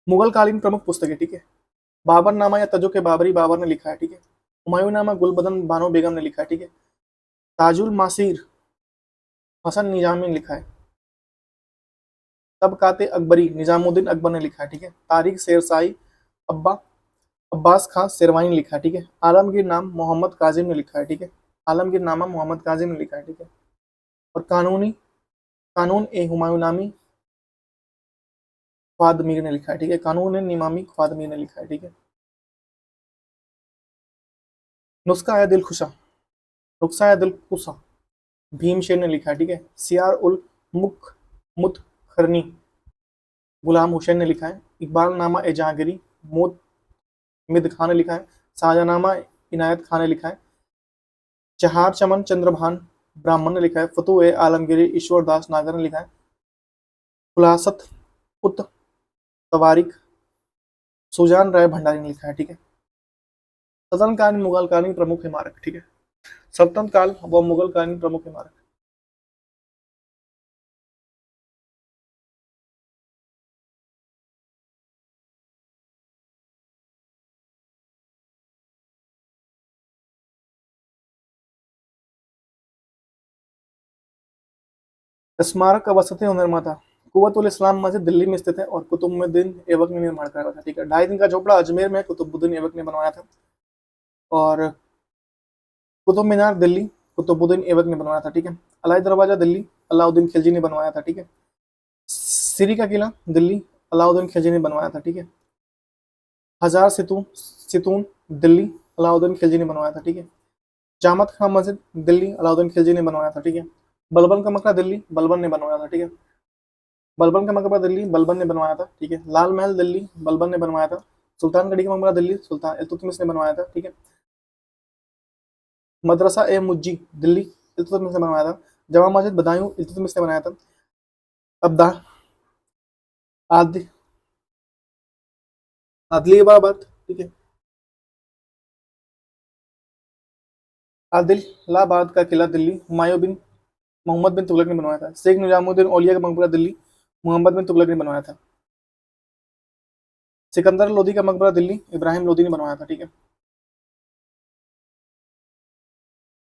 मुगल कालीन प्रमुख पुस्तकें, ठीक है। बाबरनामा या तजुक के बाबरी बाबर ने लिखा है, ठीक है। हुमायूं नामा गुलबदन बानो बेगम ने लिखा है, ठीक है। ताजुल मासीर हसन निजामी ने लिखा है। तबकाते अकबरी निजामुद्दीन अकबर ने लिखा है, ठीक है। तारीख शेरशाही अब्बा अब्बास खां शेरवानी ने लिखा है, ठीक है। आलमगीर नाम मोहम्मद काजिम ने लिखा है, ठीक है। आलमगीर नामा मोहम्मद काजिम ने लिखा है, ठीक है। और कानूनी कानून ए हुमायूनामी ख्वाद मीर ने लिखा है, ठीक है। कानून ए निमामी ख्वाद मीर ने लिखा है, ठीक है। नुस्खा है दिलखुशा, नुस्खा है दिलकुशा भीमसेन ने लिखा है, ठीक है। सियार उल मुख मुतखरनी गुलाम हुसैन ने लिखा है। इकबाल नामा ए जहांगीरी मोहम्मद खान ने लिखा है। शाहजहानामा इनायत खान ने लिखा है। चहार चमन चंद्रभान ब्राह्मण ने लिखा है। फतू ए आलमगीरी ईश्वर दास नागर ने लिखा है। खुलासत उत तवारिक सुजान राय भंडारी ने लिखा है, ठीक है। सल्तनतकालीन मुगलकालीन प्रमुख इमारत, ठीक है। सल्तनत काल व मुगलकालीन प्रमुख इमारत। स्मारक का वसत निर्माता कुवतुल इस्लाम मस्जिद दिल्ली में स्थित है और कुतुबुद्दीन ऐबक ने निर्माण कराया था, ठीक है। 2.5 दिन का झोपड़ा अजमेर में कुतुबुद्दीन ऐबक ने बनवाया था। और कुतुब मीनार दिल्ली कुतुबुद्दीन ऐबक ने बनवाया था, ठीक है। अलाई दरवाजा दिल्ली अलाउद्दीन खिलजी ने बनवाया था, ठीक है। सिरी का किला दिल्ली अलाउद्दीन खिलजी ने बनवाया था, ठीक है। हजार सितून सितून दिल्ली अलाउद्दीन खिलजी ने बनवाया था, ठीक है। जामत खान मस्जिद दिल्ली अलाउद्दीन खिलजी ने बनवाया था, ठीक है। बलबन का मकबरा दिल्ली बलबन ने बनवाया था, ठीक है। बलबन का मकबरा दिल्ली बलबन ने बनवाया था, ठीक है। लाल महल दिल्ली बलबन ने बनवाया था। सुल्तानगढ़ी का मकबरा दिल्ली सुल्तान इल्तुतमिश ने बनवाया था, ठीक है। मदरसा ए मुज्जी दिल्ली इल्तुतमिश ने बनवाया था। जमा मस्जिद बदायूं इल्तुतमिश ने बनाया था। अब्दा आदि आदिलाबाद, ठीक है। आदिलाबाद का किला दिल्ली हुमायूं बिन मोहम्मद बिन तुगलक ने बनवाया था। शेख निजामुद्दीन औलिया का मकबरा दिल्ली मोहम्मद बिन तुगलक ने बनवाया था। सिकंदर लोदी का मकबरा दिल्ली इब्राहिम लोदी ने बनवाया था, ठीक है।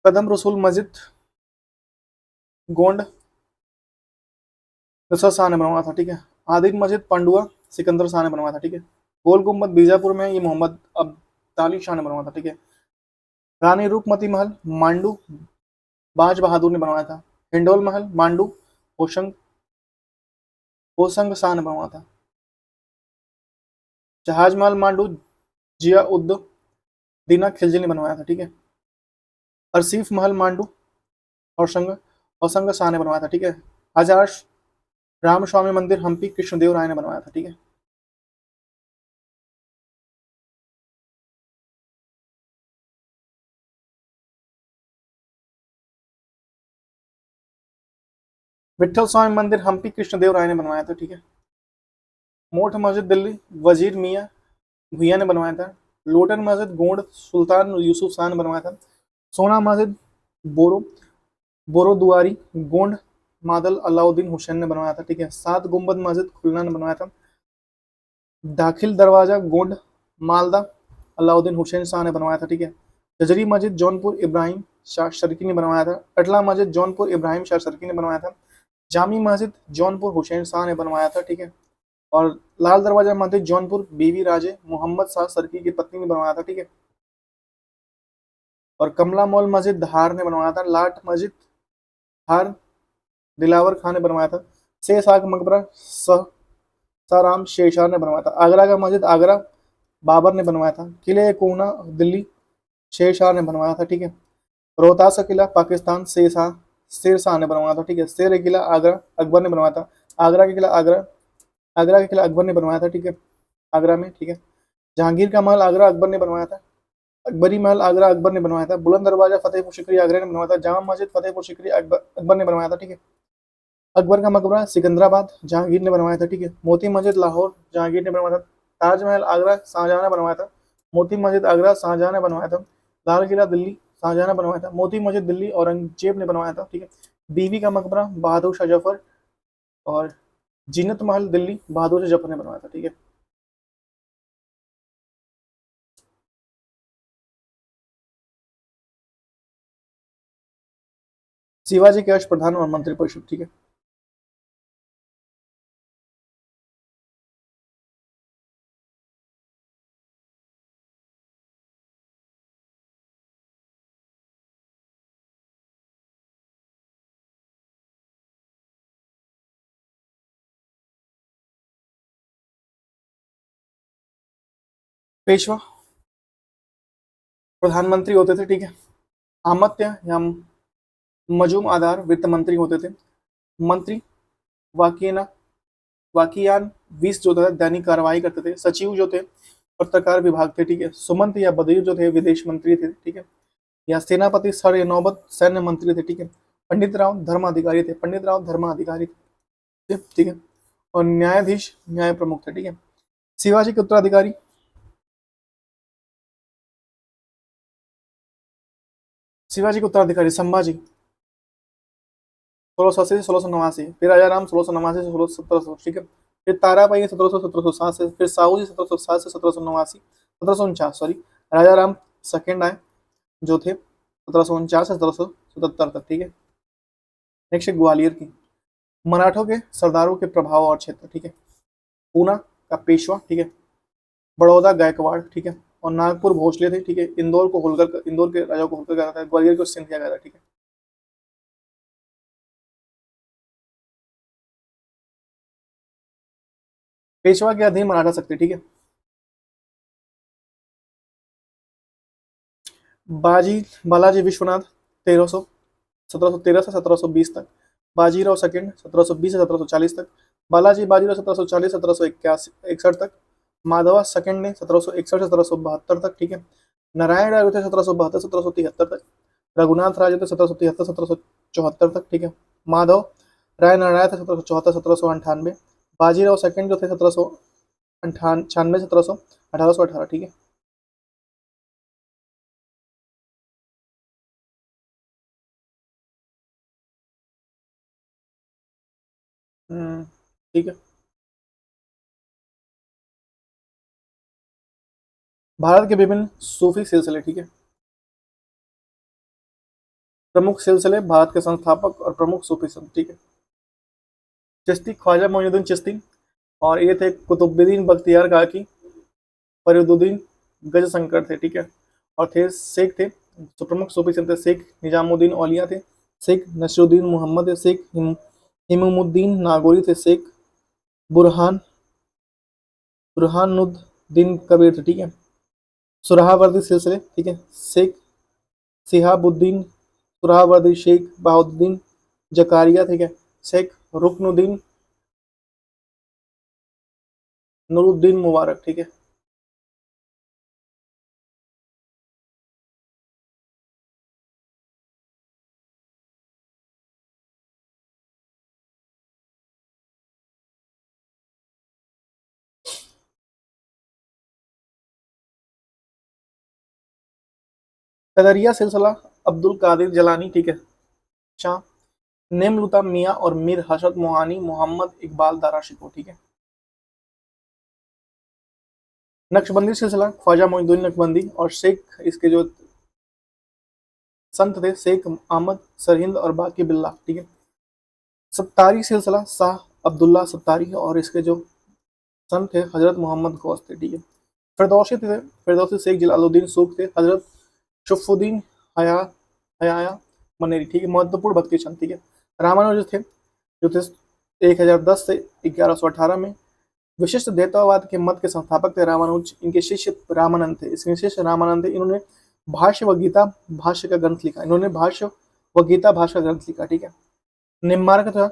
कदम रसूल मस्जिद गोंड नुसरत शाह ने बनवाया था, ठीक है। आदिल मस्जिद पांडुआ सिकंदर शाह ने बनवाया था, ठीक है। गोल गुम्बद बीजापुर में ये मोहम्मद अब्दाली शाह ने बनवाया था, ठीक है। रानी रूपमती महल मांडू बाज बहादुर ने बनवाया था। हिंडोल महल मांडू होशंग होशंग शाह ने बनवाया था। जहाज महल मांडू जिया उद्द दीना खिलजी ने बनवाया था, ठीक है। अरसीफ महल मांडू होशंग होशंग शाह ने बनवाया था, ठीक है। हजार रामस्वामी मंदिर हम्पी कृष्णदेव राय ने बनवाया था, ठीक है। विठल स्वामी मंदिर हम्पी कृष्णदेव राय ने बनवाया था, ठीक है। मोठ मस्जिद दिल्ली वजीर मियाँ भुइया ने बनवाया था। लोटन मस्जिद गोंड सुल्तान यूसुफ शाह ने बनवाया था। सोना मस्जिद बोरो बोरोदुआरी गोंड मादल अलाउद्दीन हुसैन ने बनवाया था, ठीक है। सात गुम्बद मस्जिद खुलना ने बनवाया था। दाखिल दरवाजा गोंड मालदा अलाउद्दीन हुसैन शाह ने बनवाया था, ठीक है। जजरी मस्जिद जौनपुर इब्राहिम शाह शर्की ने बनवाया था। अटला मस्जिद जौनपुर इब्राहिम शाह शर्की ने बनवाया था। जामी मस्जिद जौनपुर हुसैन शाह ने बनवाया था, ठीक है। और लाल दरवाजा मस्जिद जौनपुर बीवी राजे मोहम्मद शाह सरकी की पत्नी ने बनवाया था, ठीक है। और कमला मॉल मस्जिद धार ने बनवाया था। लाट मस्जिद धार दिलावर खान ने बनवाया था। शेरशाह का मकबरा साराम शेरशाह ने बनवाया था। आगरा का मस्जिद आगरा बाबर ने बनवाया था। किले कोना दिल्ली शेरशाह ने बनवाया था, ठीक है। रोहतास का किला पाकिस्तान शेरशाह ने बनवाया था, ठीक है। शेर किला आगरा अकबर ने बनवाया था। आगरा का किला आगरा का किला अकबर ने बनवाया था, ठीक है। आगरा में, ठीक है। जहांगीर का महल आगरा अकबर ने बनवाया था। अकबरी महल आगरा अकबर ने बनवाया था। बुलंद दरवाजा फतेहपुर सिकरी आगरा ने बनवाया था। जामा मस्जिद फतेहपुर सिकरी अकबर ने बनवाया था, ठीक है। अकबर का मकबरा सिकंदराबाद जहांगीर ने बनवाया था, ठीक है। मोती मस्जिद लाहौर जहांगीर ने बनवाया था। ताजमहल आगरा शाहजहां ने बनवाया था। मोती मस्जिद आगरा शाहजहां ने बनवाया था। लाल किला दिल्ली शाहजहां ने बनवाया था। मोती मस्जिद दिल्ली औरंगजेब ने बनवाया था, ठीक है। बीवी का मकबरा बहादुर शाह जफर और जीनत महल दिल्ली बहादुर शाह जफर ने बनवाया था, ठीक है। शिवाजी के अष्टप्रधान और मंत्रिपरिषद, ठीक है। पेशवा प्रधानमंत्री होते थे, ठीक है। अमात्य या मजूम आधार वित्त मंत्री होते थे। मंत्री वाकियाना वाकियान 20 जो थे दैनिक कार्रवाई करते थे। सचिव जो थे पत्रकार विभाग थे, ठीक है। सुमंत या बदीर जो थे विदेश मंत्री थे, ठीक है। या सेनापति सर या नौबत सैन्य मंत्री थे, ठीक है। पंडित राव धर्माधिकारी थे, पंडित राव धर्माधिकारी थे, ठीक है। और न्यायाधीश न्याय प्रमुख थे, ठीक है। शिवाजी के उत्तराधिकारी शिवाजी के उत्तराधिकारी संभाजी 1680 से 1689, फिर राजा राम 1689 से 1700, ठीक है। फिर ताराबाई 1700 से 1707 से, फिर साहू जी 1707 से 1789, 1749 सॉरी। राजा राम सेकेंड आए जो थे 1749 से 1777 तक, ठीक है। नेक्स्ट है ग्वालियर की। मराठों के सरदारों के प्रभाव और क्षेत्र, ठीक है। पूना का पेशवा, ठीक है। बड़ौदा गायकवाड़, ठीक है। और नागपुर भोसले थे, ठीक है। इंदौर के राजा को होलकर कहा जाता है। ग्वालियर को सिंधिया कहा जाता है, ठीक है। पेशवा के अधीन मराठा शक्ति, ठीक है। बाजी बालाजी विश्वनाथ 1713 से 1720 तक। बाजीराव सेकंड 1720 से 1740 तक। बालाजी बाजीराव 1740 1761 तक। माधवा सेकंड ने 1761 से 1772 तक, ठीक है। नारायण राय थे 1772 से 1773 तक। रघुनाथ राय थे 1773 1774 तक, ठीक है। माधव राय नारायण थे 1774 1798। बाजीराव सेकंड जो थे 1796 1700 1818, ठीक है। ठीक है। भारत के विभिन्न सूफी सिलसिले, ठीक है। प्रमुख सिलसिले भारत के संस्थापक और प्रमुख सूफी संत, ठीक है। चिश्ती ख्वाजा मोइनुद्दीन चिश्ती, और ये थे कुतुबुद्दीन बख्तियार काकी, फरीदुद्दीन गज शंकर थे, ठीक है। और थे शेख थे, जो प्रमुख सूफी संत थे, शेख निजामुद्दीन औलिया थे, शेख नसरुद्दीन मोहम्मद थे, शेख हिममुद्दीन नागौरी थे, शेख बुरहान बुरहानुद्दीन कबीर थे, ठीक है। सुरहावर्दी सिलसिले, ठीक है। शेख सिहाबुद्दीन सुरहावर्दी, शेख बहाउद्दीन जकारिया, ठीक है। शेख रुकनुद्दीन नूरुद्दीन मुबारक, ठीक है। कदरिया सिलसिला अब्दुल कादिर जलानी, ठीक है। शाह नेमलुता मियाँ और मीर हशरत मोहानी मोहम्मद इकबाल दारा शिको, ठीक है। नक्शबंदी सिलसिला ख्वाजा मोइनुद्दीन नकबंदी और शेख इसके जो संत थे शेख अहमद सरहिंद और बाकी बिल्ला, ठीक है। सत्तारी सिलसिला शाह अब्दुल्ला सत्तारी और इसके जो संत थे हजरत मोहम्मद गौस थे, ठीक है। फिरदौसी शेख जलालुद्दीन सूख थे, हजरत शुफुद्दीन हया हयाया मनेरी, ठीक है। महत्वपूर्ण भक्ति छंद, ठीक है। रामानुज थे जो थे 1010 से 1118 में। विशिष्ट द्वैतवाद के मत के संस्थापक थे रामानुज। इनके शिष्य रामानंद थे, इसके शिष्य रामानंद थे। इन्होंने भाष्य व गीता भाष्य का ग्रंथ लिखा, इन्होंने भाष्य व गीता भाष्य का ग्रंथ लिखा, ठीक है। निम्बार्क था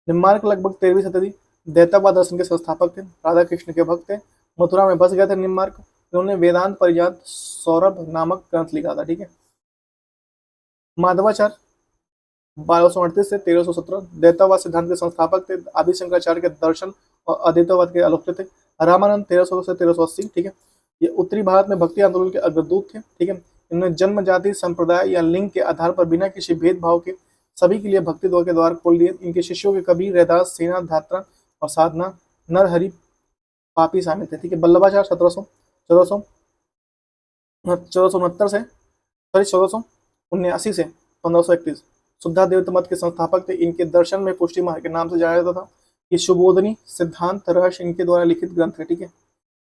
निम्बार्क लगभग 13वीं शताब्दी द्वैतवाद दर्शन के संस्थापक थे, राधा कृष्ण के भक्त थे। मथुरा में बस गए थे निम्बार्क। इन्होंने वेदांत परिजात सौरभ नामक ग्रंथ लिखा था, ठीक है। माधवाचार्य 1238 से 1317 द्वैतवाद सिद्धांत के संस्थापक थे। आदि शंकराचार्य के दर्शन और अद्वैतवाद के आलोचक थे। रामानंद 1300 से 1380, ठीक है। ये उत्तरी भारत में भक्ति आंदोलन के अग्रदूत थे, ठीक है। इन्होंने जन्म जाति संप्रदाय या लिंग के आधार पर बिना किसी भेदभाव के सभी के लिए भक्ति द्वार के द्वार खोल दिए। इनके शिष्यों के कबीर रैदास सेना धात्रा और साधना नरहरि पापी शामिल थे, ठीक है। वल्लभाचार्य 1469 से 1479 से 1531 शुद्धाद्वैत मत के संस्थापक थे। इनके दर्शन में पुष्टि मार्ग के नाम से जाना जाता था। ये सुबोधनी सिद्धांत रहस्य इनके द्वारा लिखित ग्रंथ है, ठीक है।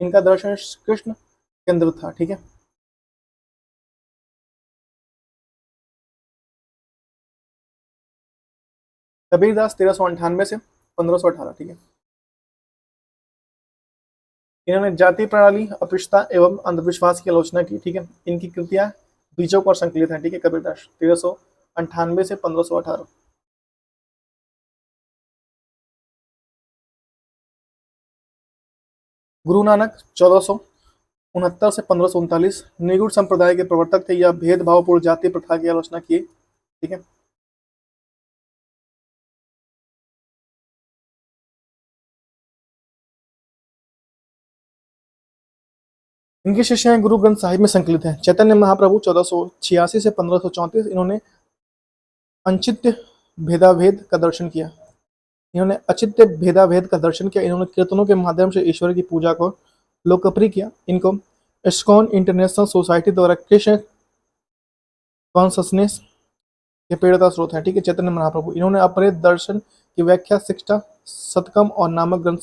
इनका दर्शन कृष्ण केंद्र था, ठीक है। कबीरदास 1398 से 1518, ठीक है। इन्होंने जाति प्रणाली, अस्पृश्यता एवं अंधविश्वास की आलोचना की। ठीक है, इनकी कृतियां बीजों पर संकलित हैं। ठीक है, कबीरदास 1398 से 1518। गुरु नानक 1469 से 1539 निगुड़ संप्रदाय के प्रवर्तक थे। यह भेदभावपूर्ण जाति प्रथा की आलोचना किए। ठीक है, इनके शिष्य हैं गुरु ग्रंथ साहिब में संकलित हैं। चैतन्य महाप्रभु 1486 से 1534, इन्होंने अचिंत्य भेदाभेद का दर्शन किया। इन्होंने अचिंत्य भेदाभेद का दर्शन किया। इन्होंने कीर्तनों के माध्यम से ईश्वर की पूजा को लोकप्रिय किया। इनको इस्कॉन इंटरनेशनल सोसाइटी द्वारा कृष्ण कॉन्शसनेस के प्रेरता स्रोत है। ठीक है, चैतन्य महाप्रभु इन्होंने अपने दर्शन की व्याख्या शिक्षा शतकम और नामक ग्रंथ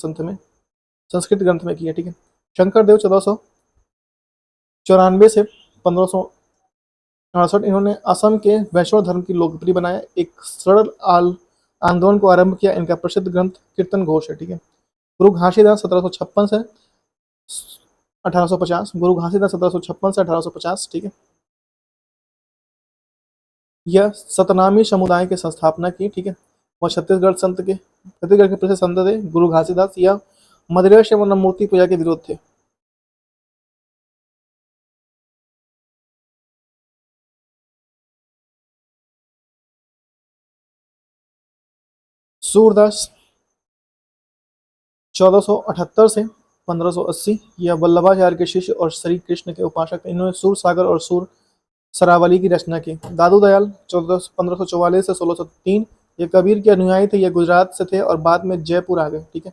संस्कृत ग्रंथ में की है। ठीक है, शंकर देव 1494 से 1568, इन्होंने असम के वैष्णव धर्म की लोकप्रिय बनाया। एक सरल आंदोलन को आरंभ किया। इनका प्रसिद्ध ग्रंथ कीर्तन घोष है। ठीक है, गुरु घासीदास 1756 से 1850, गुरु घासीदास 1756 से 1850। ठीक है, यह सतनामी समुदाय के संस्थापना की। ठीक है, वह छत्तीसगढ़ के प्रसिद्ध संत थे गुरु घासीदास। यह मदिरा सेवन और मूर्ति पूजा के विरोध थे। सूरदास 1478 से 1580, यह वल्लभाचार्य के शिष्य और श्री कृष्ण के उपासक। इन्होंने सूर सागर और सूर सरावली की रचना की। दादू दयाल 1544 से 1603, ये कबीर के अनुयायी थे। ये गुजरात से थे और बाद में जयपुर आ गए। ठीक है,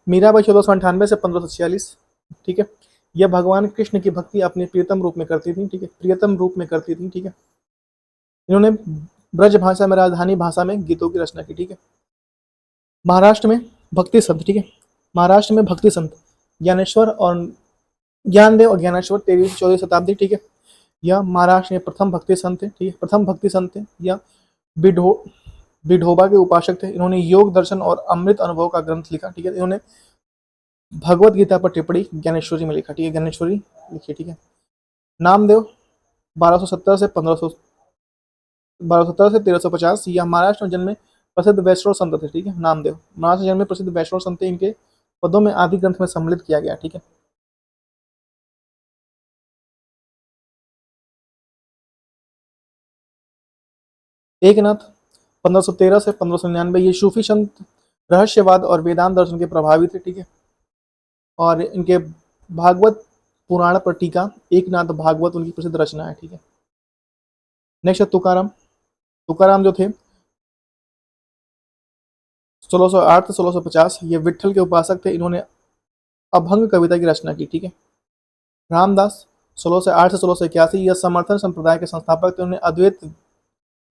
मीराबाई 1498 से 1546। ठीक है, यह भगवान कृष्ण की भक्ति अपने प्रियतम रूप में करती थी। ठीक है, प्रियतम रूप में करती थी। ठीक है, इन्होंने ब्रज भाषा में, राजधानी भाषा में गीतों की रचना की। ठीक है, महाराष्ट्र में भक्ति संत। ठीक है, महाराष्ट्र में भक्ति संत ज्ञानेश्वर और ज्ञानदेव और ज्ञानेश्वर 13वीं-14वीं शताब्दी। ठीक है, यह महाराष्ट्र में प्रथम भक्ति संत थे। ठीक है, प्रथम भक्ति संत थे। यह विठोबा के उपासक थे। इन्होंने योग दर्शन और अमृत अनुभव का ग्रंथ लिखा। ठीक है, इन्होंने भगवत गीता पर टिप्पणी ज्ञानेश्वरी में लिखा। ठीक है, ज्ञानेश्वरी लिखी। ठीक है, नामदेव 1270 से 1350, यह महाराष्ट्र में जन्मे प्रसिद्ध वैष्णव संत थे। ठीक है, नामदेव महाराष्ट्र जन्मे प्रसिद्ध वैष्णव संत थे। इनके पदों में आदि ग्रंथ में सम्मिलित किया गया। ठीक है, एकनाथ 1513 से 1599, ये सूफी संत रहस्यवाद और वेदांत दर्शन के प्रभावी थे। ठीक है, और इनके भागवत पुराण पर टीका एकनाथ भागवत उनकी प्रसिद्ध रचना है। ठीक है, नेक्स्ट है तुकाराम। तुकाराम जो थे 1608 से 1650, ये विठल के उपासक थे। इन्होंने अभंग कविता की रचना की। ठीक है, रामदास 1608 से 1681, यह समर्थन संप्रदाय के संस्थापक थे। उन्होंने अद्वैत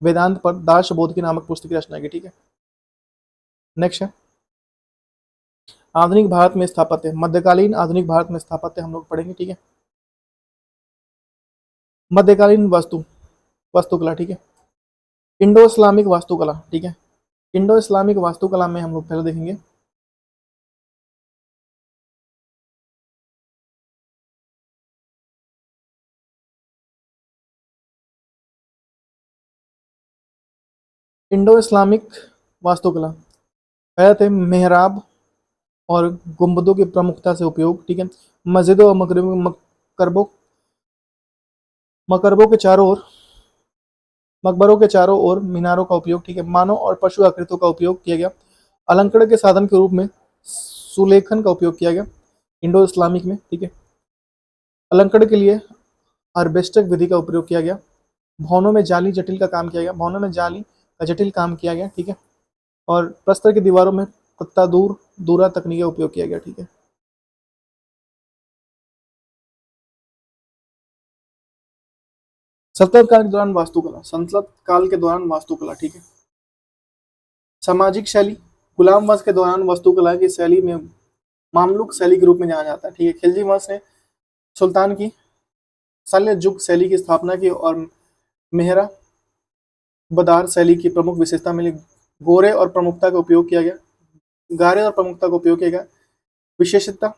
वेदांत पर दार्श बोध की नामक पुस्तक की रचना की। ठीक है, नेक्स्ट है आधुनिक भारत में स्थापत्य। मध्यकालीन आधुनिक भारत में स्थापत्य हम लोग पढ़ेंगे। ठीक है, मध्यकालीन वास्तुकला। ठीक है, इंडो इस्लामिक वास्तुकला। ठीक है, इंडो इस्लामिक वास्तुकला में हम लोग पहले देखेंगे इंडो इस्लामिक वास्तुकला। पहले थे मेहराब और गुंबदों की प्रमुखता से उपयोग। ठीक है, मस्जिदों और मकरबों मकरबों के चारों ओर मकबरों के चारों ओर मीनारों का उपयोग। ठीक है, मानव और पशु आकृतियों का उपयोग किया गया। अलंकरण के साधन के रूप में सुलेखन का उपयोग किया गया इंडो इस्लामिक में। ठीक है, अलंकरण के लिए आर्बेस्टक विधि का उपयोग किया गया। भवनों में जाली जटिल का काम किया गया। भवनों में जाली का जटिल काम किया गया। ठीक है, और प्रस्तर की दीवारों में तख्ता दूरा तकनीक का उपयोग किया गया। ठीक है, सल्तनत काल के दौरान वास्तुकला। सल्तनत काल के दौरान वास्तुकला। ठीक है, सामाजिक शैली। गुलाम वंश के दौरान वास्तुकला की शैली में मामलुक शैली के रूप में जाना जाता है। ठीक है, खिलजी वंश ने सुल्तान की शल्य युग शैली की स्थापना की और मेहरा बदार शैली की प्रमुख विशेषता मिली। गोरे और प्रमुखता का उपयोग किया गया, गारे और प्रमुखता का उपयोग किया गया। विशेषता,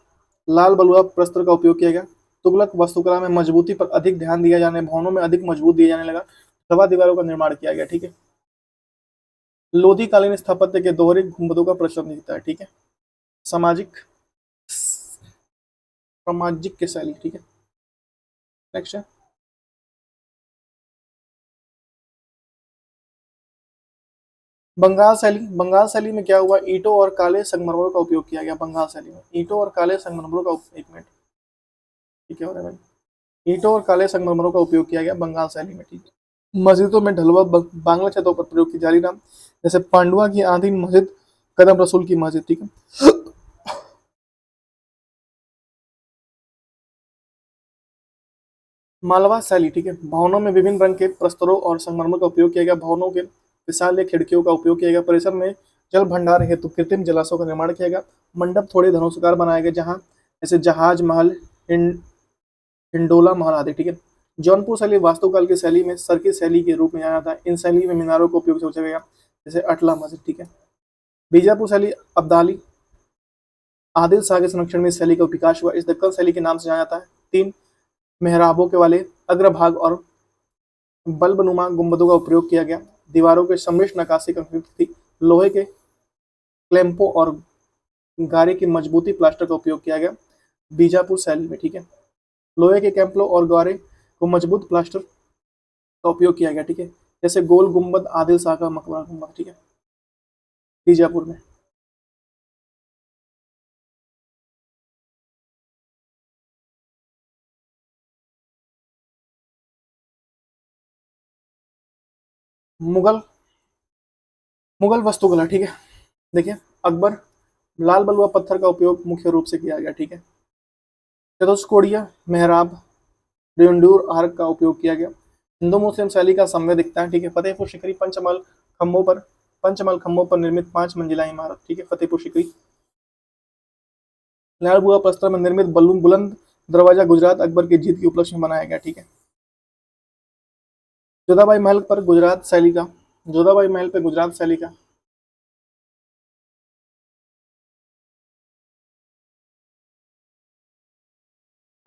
लाल बलुआ प्रस्तर का उपयोग किया गया। तुगलक वास्तुकला में मजबूती पर अधिक ध्यान दिया जाने, भवनों में अधिक मजबूत दिया जाने लगा, सभा दीवारों का निर्माण किया गया। ठीक है, लोधी कालीन स्थापत्य के दोहरे गुंबदों का प्रचलन दिखता है। ठीक है, सामाजिक सामाजिक के शैली। ठीक है, नेक्स्ट है बंगाल शैली। बंगाल शैली में क्या हुआ, ईंटों और काले संगमरमरों का उपयोग किया गया। बंगाल शैली में ईंटों और काले संगमरमरों का एक मिनट, ठीक है भाई, ईंटों और काले संगमरमरों का उपयोग किया गया बंगाल शैली में। ठीक है, मस्जिदों में ढलवा बांग्ला छतों पर प्रयोग की जारी नाम, जैसे पांडुआ की आधीन मस्जिद, कदम रसूल की मस्जिद। ठीक है, मालवा शैली। ठीक है, भवनों में विभिन्न रंग के प्रस्तरों और संगमरमर का उपयोग किया गया। भवनों के विशाल खिड़कियों का उपयोग किया गया। परिसर में जल भंडार हेतु कृत्रिम जलाशयों का निर्माण किया गया। मंडप थोड़े धनुषाकार बनाए गए, जहां जैसे जहाज महल, हिंडोला महल आदि। ठीक है, जौनपुर शैली वास्तुकाल की शैली में सर्किल शैली के रूप में जाना जाता है। इन शैली में मीनारों का उपयोग सोचा गया, जैसे अटला मस्जिद। ठीक है, बीजापुर शैली अब्दाली आदिल शाह के संरक्षण में इस शैली का विकास हुआ। इस दक्कन शैली के नाम से जाना जाता है। 3 मेहराबों के वाले अग्रभाग और बल्बनुमा गुंबदों का उपयोग किया गया। दीवारों के सम्मिश्र नक्काशी कंक्रीट थी। लोहे के क्लैंपों और गारे की मजबूती प्लास्टर का उपयोग किया गया बीजापुर शैली में। ठीक है, लोहे के कैंपलों और गारे को मजबूत प्लास्टर का उपयोग किया गया। ठीक है, जैसे गोल गुंबद, आदिल शाह का मकबरा गुंबद। ठीक है, बीजापुर में मुगल मुगल वास्तुकला। ठीक है, देखिए अकबर, लाल बलुआ पत्थर का उपयोग मुख्य रूप से किया गया। ठीक है, चतुष्कोणीय मेहराब, रेंडूर आर्क का उपयोग किया गया। हिंदू मुस्लिम शैली का समन्वय दिखता है। ठीक है, फतेहपुर सिकरी पंचमल खंभों पर निर्मित 5 मंजिला इमारत। ठीक है, फतेहपुर सिकरी। लाल बुआ प्रस्तर में निर्मित बुलंद दरवाजा गुजरात अकबर की जीत के उपलक्ष्य में बनाया गया। ठीक है, जोधाबाई महल पर गुजरात शैली का जोधाबाई महल पर गुजरात शैली का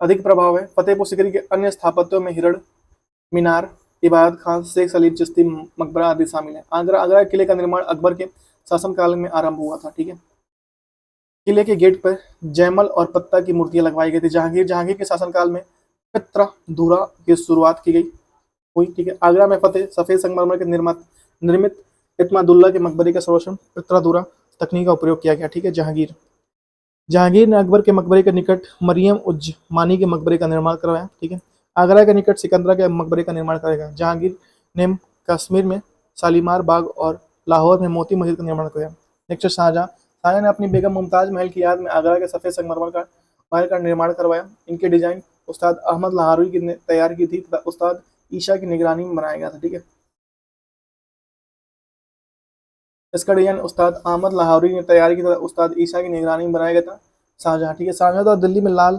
अधिक प्रभाव है। फतेहपुर सिकरी के अन्य स्थापत्यों में हिरण, मीनार, इबादत खान, शेख सलीम चिश्ती मकबरा आदि शामिल है। आगरा किले का निर्माण अकबर के शासनकाल में आरंभ हुआ था। ठीक है, किले के गेट पर जयमल और पत्ता की मूर्तियां लगवाई गई थी। जहांगीर के शासनकाल में पित्रा धूरा की शुरुआत की गई हुई। ठीक है, आगरा में फतेह सफेद संगमरमर के निर्मित इत्मादुल्ला के मकबरे का सर्वेक्षण पित्राधुरा तकनीक का उपयोग किया गया। ठीक है, जहांगीर ने अकबर के मकबरे के निकट मरियम उज मानी के मकबरे का निर्माण करवाया। ठीक है, आगरा के निकट सिकंदरा के मकबरे का निर्माण करेगा। जहांगीर ने कश्मीर में शालीमार बाग और लाहौर में मोती मस्जिद का निर्माण कराया। नेक्स्ट, शाहजहां ने अपनी बेगम मुमताज महल की याद में आगरा के सफेद संगमरमर का महल का निर्माण करवाया। इनके डिजाइन उस्ताद अहमद लाहौरी ने तैयार की थी तथा उस्ताद ईशा की निगरानी में बनाया गया था। ठीक है, इसका डिजाइन उस्ताद अहमद लाहौरी ने तैयार की तथा उस्ताद ईशा की निगरानी में बनाया गया था। शाहजहां। ठीक है, शाहजहां तो दिल्ली में लाल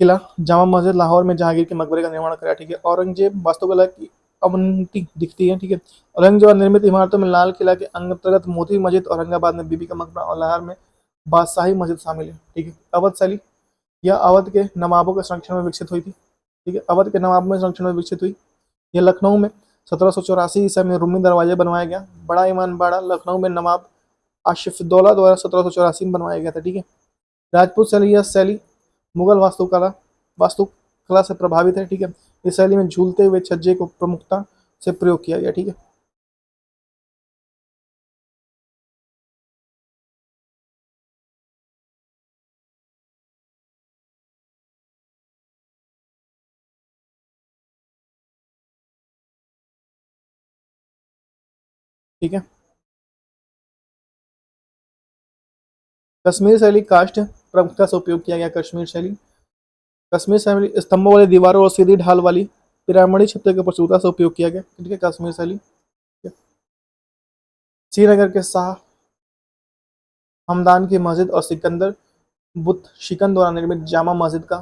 किला, जामा मस्जिद, लाहौर में जहांगीर के मकबरे का निर्माण कराया। ठीक है, औरंगजेब वास्तुकला की अवनति दिखती है। ठीक है, औरंगजेब निर्मित इमारतों में लाल किला के अंतर्गत मोती मस्जिद, औरंगाबाद में बीबी का मकबरा और लाहौर में बादशाही मस्जिद शामिल है। ठीक है, अवध शैली, यह अवध के नवाबों के संरक्षण में विकसित हुई थी। ठीक है, अवध के नवाबों में संरक्षण में विकसित हुई। यह लखनऊ में 1784 ईस्वी में रूमी दरवाजे बनवाया गया। बड़ा ईमान बाड़ा लखनऊ में नवाब आशिफउद्दौला द्वारा 1784 में बनवाया गया था। ठीक है, राजपूत शैली, यह शैली मुगल वास्तुकला से प्रभावित है। ठीक है, इस शैली में झूलते हुए छज्जे को प्रमुखता से प्रयोग किया गया। ठीक है, ठीक है, कश्मीर शैली काष्ठ प्रमुखता से उपयोग किया गया। कश्मीर शैली स्तंभों वाली दीवारों और सीधी ढाल वाली पिरामिडी छत के प्रचुरता से उपयोग किया गया। ठीक है, कश्मीर शैली। श्रीनगर के शाह हमदान की मस्जिद और सिकंदर बुत शिकन द्वारा निर्मित जामा मस्जिद का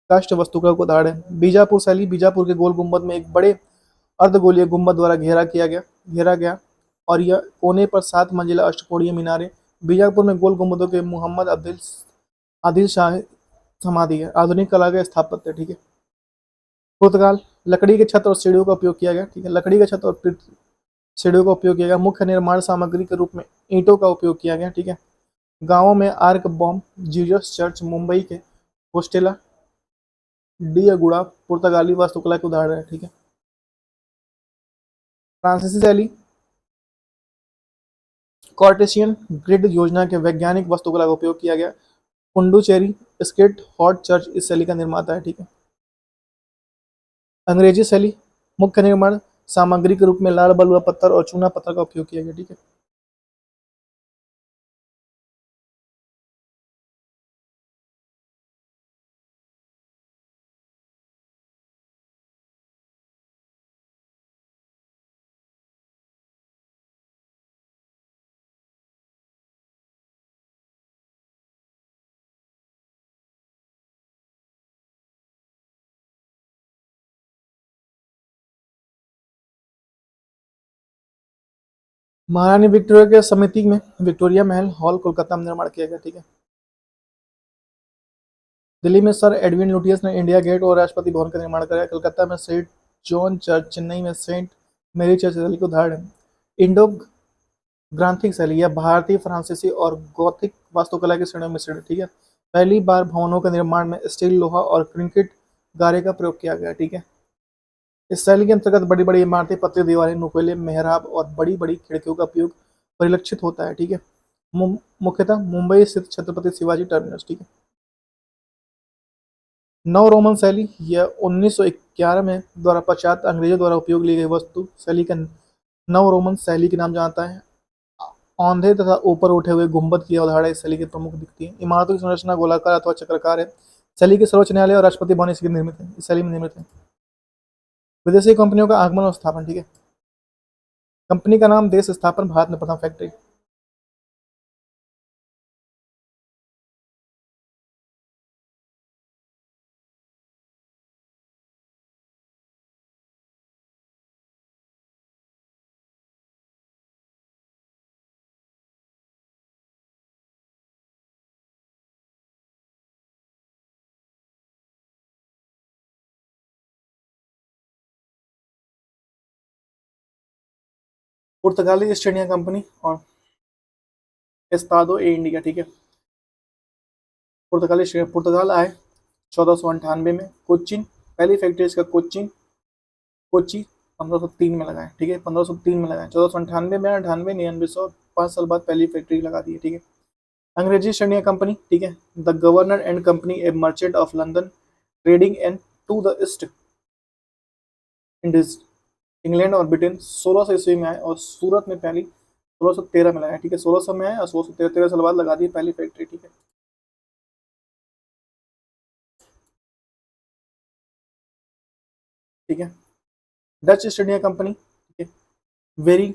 काष्ठ वास्तुकला को उदाहरण है। बीजापुर शैली, बीजापुर के गोल गुंबद में एक बड़े अर्धगोलीय गुंबद द्वारा घेरा गया और यह कोने पर 7 मंजिला अष्टकोणीय मीनारें। बीजापुर में गोल गुंबदों के मोहम्मद अब्दुल आदिल शाह समाधि है। आधुनिक कला के स्थापत्य, ठीक है। पुर्तगाल, लकड़ी के छत और सीढ़ियों का उपयोग किया गया, ठीक है। लकड़ी के छत और सीढ़ियों का उपयोग किया गया। मुख्य निर्माण सामग्री के रूप में ईंटों का उपयोग किया गया, ठीक है। गांवों में arc bomb, Jesus church, Mumbai के होस्टेला डी अगुड़ा पुर्तगाली वास्तुकला के उदाहरण है, ठीक है। फ्रांसीसी शैली, कॉर्टेशियन ग्रिड योजना के वैज्ञानिक वास्तुकला का उपयोग किया गया। पुंडुचेरी स्केट हॉट चर्च इस शैली का निर्माता है, ठीक है। अंग्रेजी शैली, मुख्य निर्माण सामग्री के रूप में लाल बलुआ पत्थर और चूना पत्थर का उपयोग किया गया, ठीक है। महारानी विक्टोरिया के समिति में विक्टोरिया महल हॉल कोलकाता में निर्माण किया गया, ठीक है। दिल्ली में सर एडविन लुटियस ने इंडिया गेट और राष्ट्रपति भवन का निर्माण कराया। कलकत्ता में सेंट जॉन चर्च, चेन्नई में सेंट मेरी चर्च शैली के उदाहरण है। इंडो ग्रांथिक शैली या भारतीय, फ्रांसीसी और गॉथिक वास्तुकला के श्रेणियों में मिश्रण, ठीक है। पहली बार भवनों के निर्माण में स्टील, लोहा और कंक्रीट गारे का प्रयोग किया गया, ठीक है। इस शैली के अंतर्गत बड़ी बड़ी इमारतें, पतली दीवारें, नुकीले मेहराब और बड़ी बड़ी खिड़कियों का उपयोग परिलक्षित होता है, ठीक है। मुख्यतः मुंबई स्थित छत्रपति शिवाजी टर्मिनस, ठीक है। नव रोमन शैली यह 1911 में द्वारा पश्चात अंग्रेजों द्वारा उपयोग ली गई वस्तु शैली का नव रोमन शैली के नाम जानता है। औंधे तथा ऊपर उठे हुए गुंबद की अवधारणा इस शैली की प्रमुख दिखती है। इमारतों की संरचना गोलाकार अथवा चक्राकार है। शैली के सर्वोच्च न्यायालय और राष्ट्रपति भवन इसकी निर्मित है, इस शैली में निर्मित है। विदेशी कंपनियों का आगमन और स्थापन, ठीक है। कंपनी का नाम, देश, स्थापन, भारत में प्रथम फैक्ट्री। पुर्तगाली ईस्ट इंडिया कंपनी और एस्तादो ए इंडिया, ठीक है। पुर्तगाल आए 1498 में। कोच्चिन, पहली फैक्ट्री इसका कोच्चि 1503 में लगाए, ठीक है। 1503 में लगाए, 1498 में, 98, 9900, 5 साल बाद पहली फैक्ट्री लगा दी है, ठीक है। अंग्रेजी ईस्ट इंडिया कंपनी, ठीक है। The governor and company a merchant of London trading and to the East Indies, England और ब्रिटेन 1600 ईस्वी में आए और सूरत में पहली 1613 में लगाए, ठीक है। 1600 में आए और 1613, 13 साल बाद लगा दी पहली फैक्ट्री, ठीक है। ठीक है। डच ईस्ट इंडिया कंपनी, ठीक है। वेरी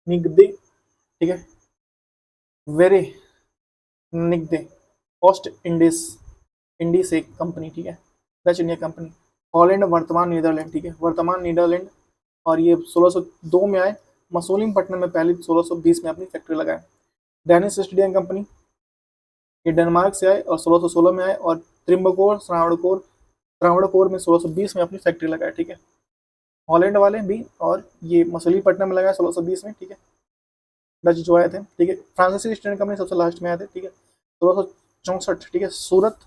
निगदे, ठीक है। वेरी निगदे ओस्ट इंडीज इंडीज एक कंपनी, ठीक है। Dutch India company. हॉलैंड, वर्तमान नीदरलैंड, ठीक है। वर्तमान नीदरलैंड, और ये 1602 में आए। मसूलिमपट्टनम में पहली 1620 में अपनी फैक्ट्री लगाए। डेनिश ईस्ट इंडिया कंपनी, ये डेनमार्क से आए और 1616 में आए और त्रिम्बकोर, त्रावणकोर में 1620 में अपनी फैक्ट्री लगाए, ठीक है। हॉलैंड वाले भी, और ये मसूलीपट्टनम में लगाया 1620 में, ठीक है। डच जो आए थे, ठीक है। फ्रांसीसी ईस्ट इंडिया कंपनी सबसे लास्ट में आए थे, ठीक है, 1664, ठीक है। सूरत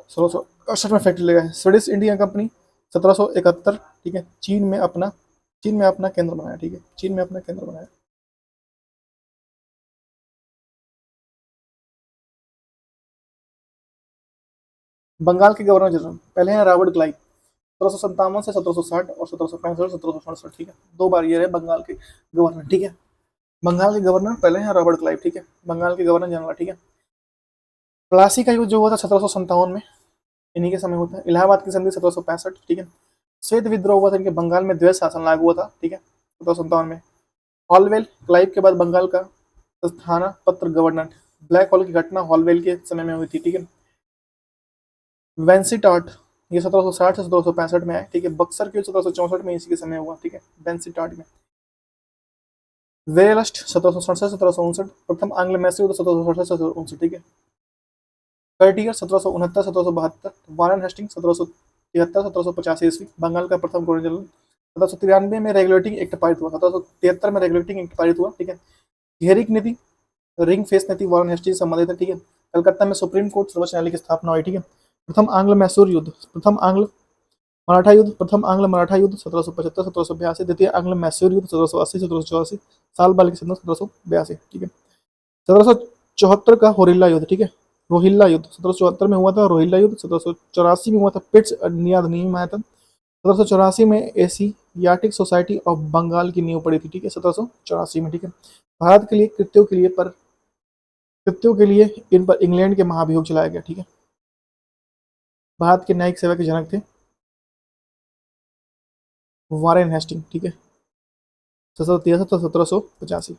1668 में फैक्ट्री लगाए। स्वीडिश इंडिया कंपनी 1771, ठीक है। चीन में अपना केंद्र बनाया, ठीक है। चीन में अपना केंद्र बनाया। बंगाल के गवर्नर जनरल पहले हैं रॉबर्ट क्लाइव, 1757 से 1760 और 1765, 1768, ठीक है। 2 बार ये रहे बंगाल के गवर्नर, ठीक है। बंगाल के गवर्नर पहले हैं रॉबर्ट क्लाइव, ठीक है। बंगाल के गवर्नर जनरल, ठीक है। प्लासी का युद्ध जो हुआ था 1757 में, इन्हीं के समय होता है। इलाहाबाद की संधि 1765, ठीक है। श्वेत विद्रोह हुआ था, इनके बंगाल में द्वैध शासन लागू हुआ था, ठीक है, 1757 में। हॉलवेल, क्लाइव के बाद बंगाल का स्थाना पत्र गवर्नर। ब्लैक होल की घटना हॉलवेल के समय में हुई थी, ठीक है। वेंसीटाट, ये 1760 से 1765 में आए, ठीक है। बक्सर के 1764 में इसी के समय हुआ, ठीक है, वेंसीटाट में। वेलस्ट 1767-1759, प्रथम आंग्ल मैसूर युद्ध 1767-1759, ठीक है। कर्टियर 1769-1772, वारन हेस्टिंग 1773-1785 ईस्वी, बंगाल का प्रथम गवर्नर जनरल। 1793 में रेगुलेटिंग एक्ट पारित हुआ, 1773 में रेगुलेटिंग एक्ट पारित हुआ, ठीक है। घेरिक नीति, रिंग फेस नीति वारन हेस्टिंग से संबंधित है, ठीक है। कलकत्ता में सुप्रीम कोर्ट सर्वोच्च न्यायालय की स्थापना हुई, ठीक है। प्रथम आंग्ल मैसूर युद्ध, प्रथम आंग्ल मराठा युद्ध, प्रथम आंग्ल मराठा युद्ध 1775-1782, द्वितीय आंग्ल मैसूर युद्ध 1780-1784, साल बाल की संधि 1782, ठीक है। 1774 का होरिल्ला युद्ध, ठीक है। रोहिल्ला युद्ध 1774 में हुआ था, रोहिल्ला युद्ध 1784 में हुआ था, पिट्स अधिनियम आया था। 1784 में एशियाटिक सोसाइटी ऑफ बंगाल की नींव पड़ी थी, ठीक है, 1784 में, ठीक है। भारत के लिए कृत्यों के लिए इन पर इंग्लैंड के महाभियोग चलाया गया, ठीक है। भारत के न्यायिक सेवा के जनक थे वारेन हेस्टिंग, ठीक है, 1763-1785।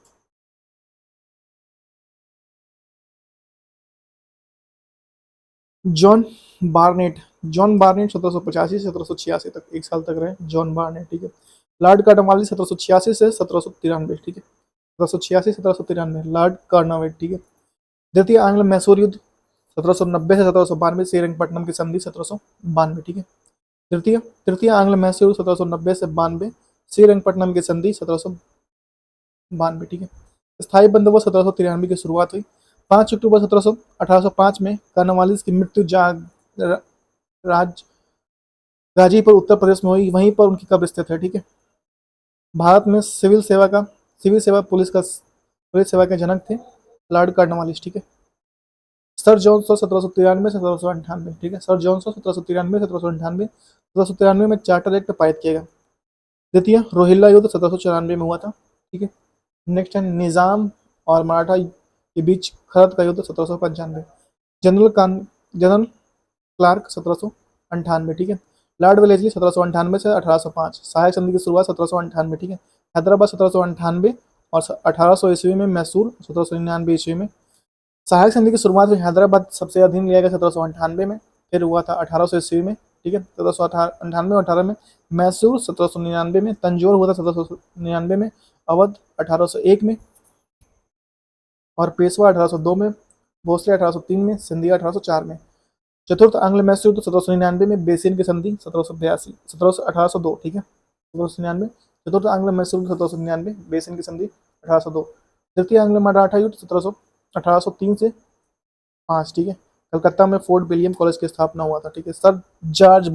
जॉन बार्नेट 1785 से 1786 तक रहे जॉन बार्नेट, ठीक है। लॉर्ड कार्नवालिस 1786 से 1793, ठीक है, 1786-1793 लॉर्ड कार्नवालिस, ठीक है। द्वितीय आंग्ल मैसूर युद्ध 1790 से 1792, श्रीरंगपट्टनम की संधि 1792, ठीक है। तृतीय तृतीय आंग्ल मैसूर 1790 से 92, श्रीरंगपट्टनम की संधि 1792, ठीक है। स्थायी बंदोबस्त 1793 की शुरुआत हुई। 5 अक्टूबर 1805 में कर्नवालिस की मृत्यु राज गाजीपुर उत्तर प्रदेश में हुई, वहीं पर उनकी कब्र स्थित है, ठीक है। भारत में सिविल सेवा पुलिस सेवा के जनक थे लॉर्ड कार्नवालिस, ठीक है। सर जॉन सो 1793 से 1798, ठीक है, सर जॉन सो 1793 से 1798, 1793 में चार्टर एक्ट पारित किया गया। द्वितीय रोहिल्ला युद्ध 1794 में हुआ था, ठीक है। नेक्स्ट है निजाम और मराठा के बीच खरत का युद्ध 1795, जनरल क्लार्क 1798, ठीक है। लॉर्ड वेलेस्ली 1798 से 1805, सहायक संधि की शुरुआत 1798, ठीक है। हैदराबाद 1798 और 1800 ईस्वी में, मैसूर 1799 ईस्वी में। सहायक संधि की शुरुआत में हैदराबाद सबसे अधीन लिया गया 1798 में, फिर हुआ था 1800 ईस्वी में, ठीक है, 1798 और 18 में। मैसूर 1799 में, तंजौर हुआ था 1799 में, अवध 1801 में, और पेशवा 1802 में, भोसले 1803 में, सिंधिया 1804 में। चतुर्थ आंग्ल मैसूर युद्ध 1799 में, बेसिन की संधि 1782, 1802, ठीक है, 1799। चतुर्थ आंग्ल मैसूर युद्ध 1799, बेसिन की संधि 1802। तृतीय आंग्ल मराठा युद्ध 1803 से 5, ठीक है। कलकत्ता में फोर्ट विलियम कॉलेज की स्थापना हुआ था, ठीक है। सर जॉर्ज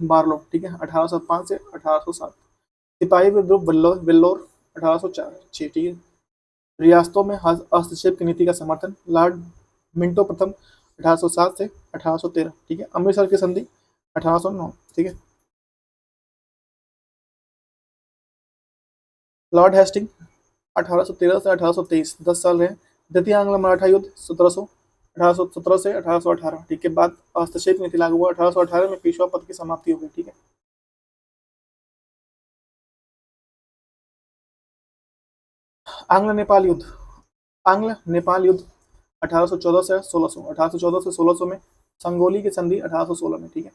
बार्लो, ठीक है, 1805 से 1807। सिपाही विद्रोह वेल्लोर 1804, ठीक है। रियासतों में हस्तक्षेप की नीति का समर्थन लॉर्ड मिंटो प्रथम 1807 से 1813, ठीक है। अमृतसर की संधि 1809, ठीक है। लॉर्ड हेस्टिंग 1813 से 1823, 10 साल रहे। द्वितीय आंग्ल मराठा युद्ध 1817 से 1818, ठीक है, बाद हस्तक्षेप नीति लागू हुआ। 1818 में पेशवा पद की समाप्ति हो गई, ठीक है। आंग्ल नेपाल युद्ध 1814 से 1600, 1814 से 1600 में। संगोली की संधि 1816 में, ठीक है।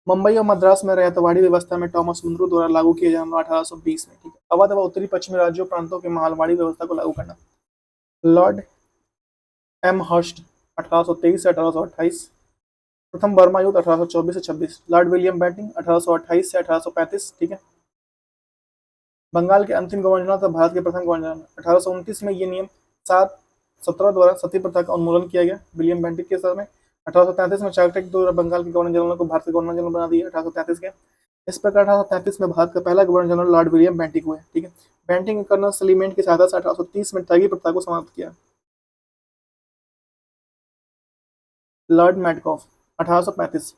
मुंबई और मद्रास में रैयतवाड़ी व्यवस्था में टॉमस मुनरो द्वारा लागू किया जाना 1820 में, ठीक है। अवध व उत्तरी पश्चिमी राज्यों प्रांतों के मालवाड़ी व्यवस्था को लागू करना लॉर्ड एम हर्स्ट 1823 से 1828। प्रथम बर्मा युद्ध 1824 से 26, लॉर्ड विलियम बेंटिंग 1828 से 1835, ठीक है। बंगाल के अंतिम गवर्नर जनरल तथा भारत के प्रथम गवर्नर 1829 में ये नियम 17 द्वारा सती प्रथा का उन्मूलन किया गया विलियम बेंटिक के समय। 1833 में चार्टर द्वारा बंगाल के गवर्नर जनरल को भारत के गवर्नर जनरल बना दिया 1833 के। इस प्रकार 1833 में भारत का पहला governor general Lord William Bentinck हुए, ठीक है। बेंटिक ने कर्नल सलीमेंट की सहायता से 1830 में ठगी प्रथा को समाप्त किया। लॉर्ड मैडकॉफ 1835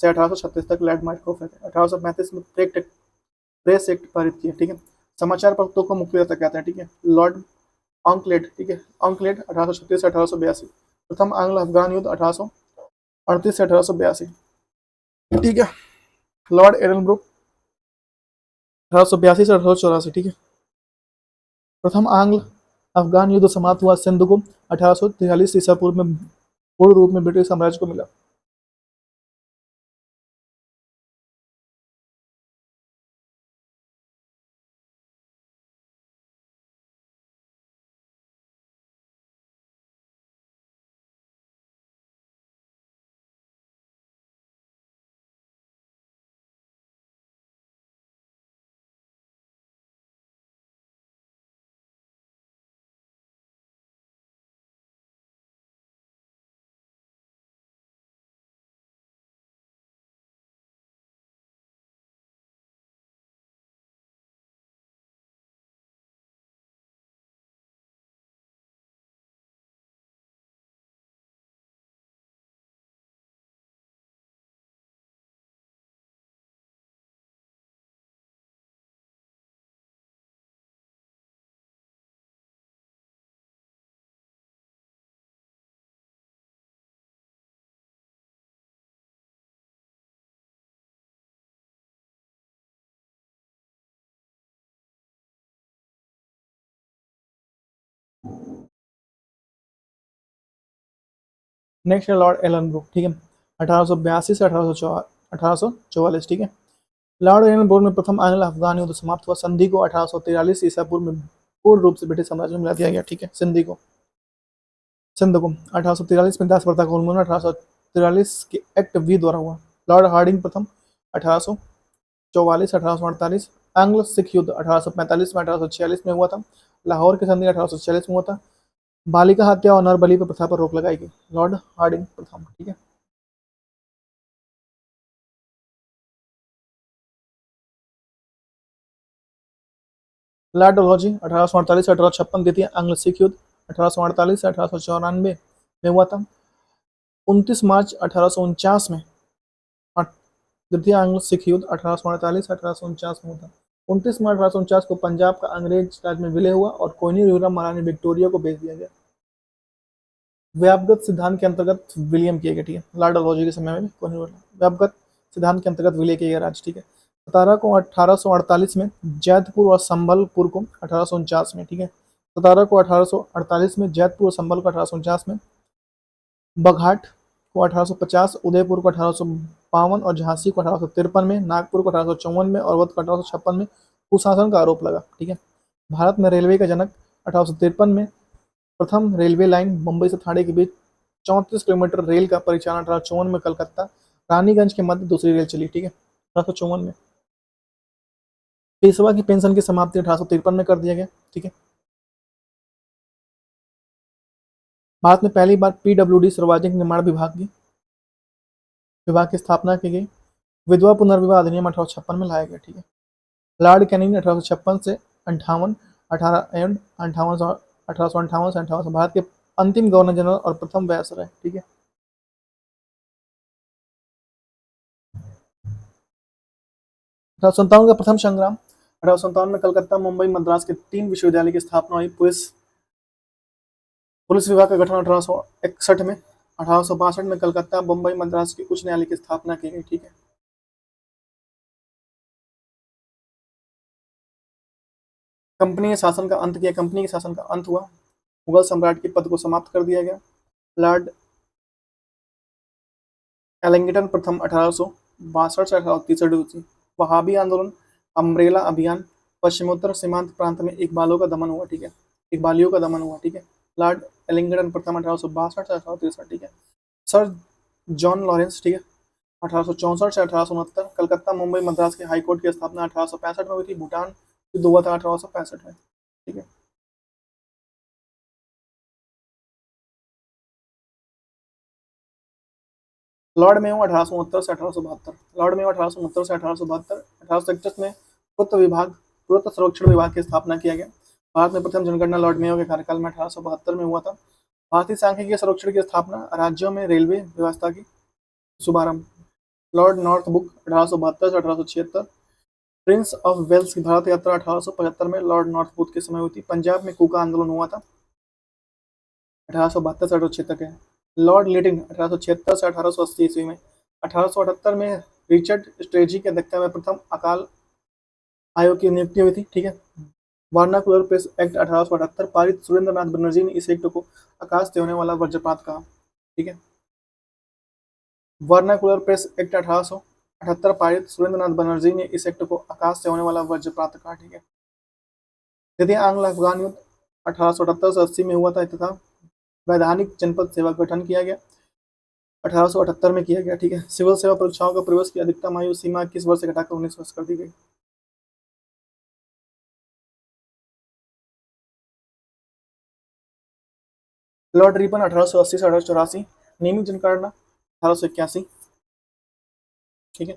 से 1836 तक लॉर्ड मैडकॉफ है। 1835 में प्रेस एक्ट पारित किया, ठीक है। समाचार पत्रों को मुख्यतः कहते हैं, ठीक है। लॉर्ड ऑन्कलेड, ठीक है, ऑन्कलेड 1836 से 1882। प्रथम आंग्ल अफगान युद्ध 1838 से 1882, ठीक है। लॉर्ड एडनब्रुक 1882 से 1884, ठीक है। प्रथम आंग्ल अफगान युद्ध समाप्त हुआ सिंध को 1843 ईसा पूर्व में पूर्ण रूप में ब्रिटिश साम्राज्य को मिला। नेक्स्ट है लॉर्ड एलनब्रुक, ठीक है, 1882 से 1844, ठीक है। लॉर्ड एलनब्रुक में प्रथम एंग्लो अफगान युद्ध समाप्त हुआ। संधि को 1843 ईसा पूर्व में पूर्ण रूप से ब्रिटिश साम्राज्य में मिला दिया गया, ठीक है। सिंध को 1843 में दासप्रथा का उन्मूलन 1843 के एक्ट वी द्वारा हुआ। लॉर्ड हार्डिंग प्रथम 1844 1848। एंग्लो सिख युद्ध 1845 में 1846 में हुआ था। लाहौर की संधि 1846 में हुआ था। बालिका हत्या और नरबलि पर प्रथा पर रोक लगाई गई। लॉर्ड हार्डिंग प्रथम, ठीक है। लॉर्ड डलहौजी 1848 से 1856। द्वितीय एंग्लो सिख युद्ध 1848 से 1894 में हुआ था। 29 मार्च 1849 में द्वितीय एंग्लो सिख युद्ध 1848 से 1849 में हुआ था। 29 मार्च 1849 को पंजाब का अंग्रेज राज में विलय हुआ और कोहिनूर हीरा महारानी विक्टोरिया को भेज दिया गया। व्यापगत सिद्धांत के अंतर्गत विलियम किए गए, ठीक है। लॉर्ड डलहौजी के समय में कोहिनूर व्यापगत सिद्धांत के अंतर्गत विलय किया गया राज्य, ठीक है। सतारा को 1848 में, जैतपुर और संबलपुर को 1849 में, ठीक है। सतारा को 1848 में, जैतपुर और संबल को 1849 में, बघाट को 1850, उदयपुर को 1852 और झांसी को 1853 में, नागपुर को 1854 में और अवध को 1856 में कुशासन का आरोप लगा, ठीक है। भारत में रेलवे का जनक 1853 में, प्रथम रेलवे लाइन मुंबई से ठाणे के बीच 34 किलोमीटर रेल का परिचालन 1854 में, कलकत्ता रानीगंज के मध्य दूसरी रेल चली, ठीक है, 1854 में। पेशवा की पेंशन की समाप्ति 1853 में कर दिया गया, ठीक है। भारत में पहली बार पीडब्ल्यूडी सार्वजनिक निर्माण विभाग की स्थापना की गई। विधवा पुनर्विवाह अधिनियम 1856 में लाया गया, ठीक है। लॉर्ड कैनिंग 1856 से अंठावन 1858 से 58 भारत के अंतिम गवर्नर जनरल और प्रथम वायसराय, ठीक है। 1857 का प्रथम संग्राम 1857 में कलकत्ता मुंबई मद्रास के 3 विश्वविद्यालय की स्थापना हुई। पुलिस विभाग का गठन 1861 में। 1862 में कलकत्ता मुंबई मद्रास के उच्च न्यायालय की स्थापना की गई, ठीक है। कंपनी के शासन का अंत किया। कंपनी के शासन का अंत हुआ। मुगल सम्राट के पद को समाप्त कर दिया गया। लॉर्ड एलिंगटन प्रथम 1862 से 1863। वहाबी आंदोलन, अम्ब्रेला अभियान, पश्चिमोत्तर सीमांत प्रांत में इकबालियों का दमन हुआ, ठीक है। इकबालियों का दमन हुआ, ठीक है। लॉर्ड एलिंगटन प्रथम 1862 से 1863, ठीक है। सर जॉन लॉरेंस, ठीक है, 1864 से 1869। कलकत्ता मुंबई मद्रास के हाईकोर्ट की स्थापना 1865 में हुई थी। भूटान युद्ध हुआ था 1865 में, ठीक है। लॉर्ड मेयो 1869 से 1872। लॉर्ड मेयो 1869 से 1872। 1861 में पुरातत्व सर्वेक्षण विभाग की स्थापना किया गया। भारत में प्रथम जनगणना लॉर्ड मेयो के कार्यकाल में 1872 में हुआ था। भारतीय सांख्यिकी सर्वेक्षण की स्थापना, राज्यों में रेलवे व्यवस्था की शुभारंभ। लॉर्ड नॉर्थ बुक 1872 से 1876। प्रिंस ऑफ वेल्स की भारत यात्रा 1875 में लॉर्ड नॉर्थ बुक के समय हुई थी। पंजाब में कूका आंदोलन हुआ था 1872 से 1876 के। लॉर्ड लिटिन 1876 से 1880 ईस्वी में। 1878 में रिचर्ड स्ट्रेजी की अध्यक्षता में प्रथम अकाल आयोग की नियुक्ति हुई थी, ठीक है। वर्नाकुलर प्रेस एक्ट 1878 पारित। सुरेंद्र नाथ बनर्जी ने इस एक्ट को आकाश से होने वाला वज्रपात कहा, ठीक है। वर्नाकुलर प्रेस एक्ट 1878 पारित। सुरेंद्र नाथ बनर्जी ने इस एक्ट को आकाश से होने वाला वज्रपात कहा, ठीक है। द्वितीय आंग्ल अफगान युद्ध 1878 से 80 में हुआ था तथा वैधानिक जनपद सेवा गठन किया गया 1878 में किया गया, ठीक है। सिविल सेवा परीक्षाओं का प्रवेश की अधिकतम आयु सीमा 21 वर्ष से घटाकर 19 वर्ष कर दी गई। लॉर्ड रिपन 1880 से 1884। नियमित जनगणना 1881, ठीक है।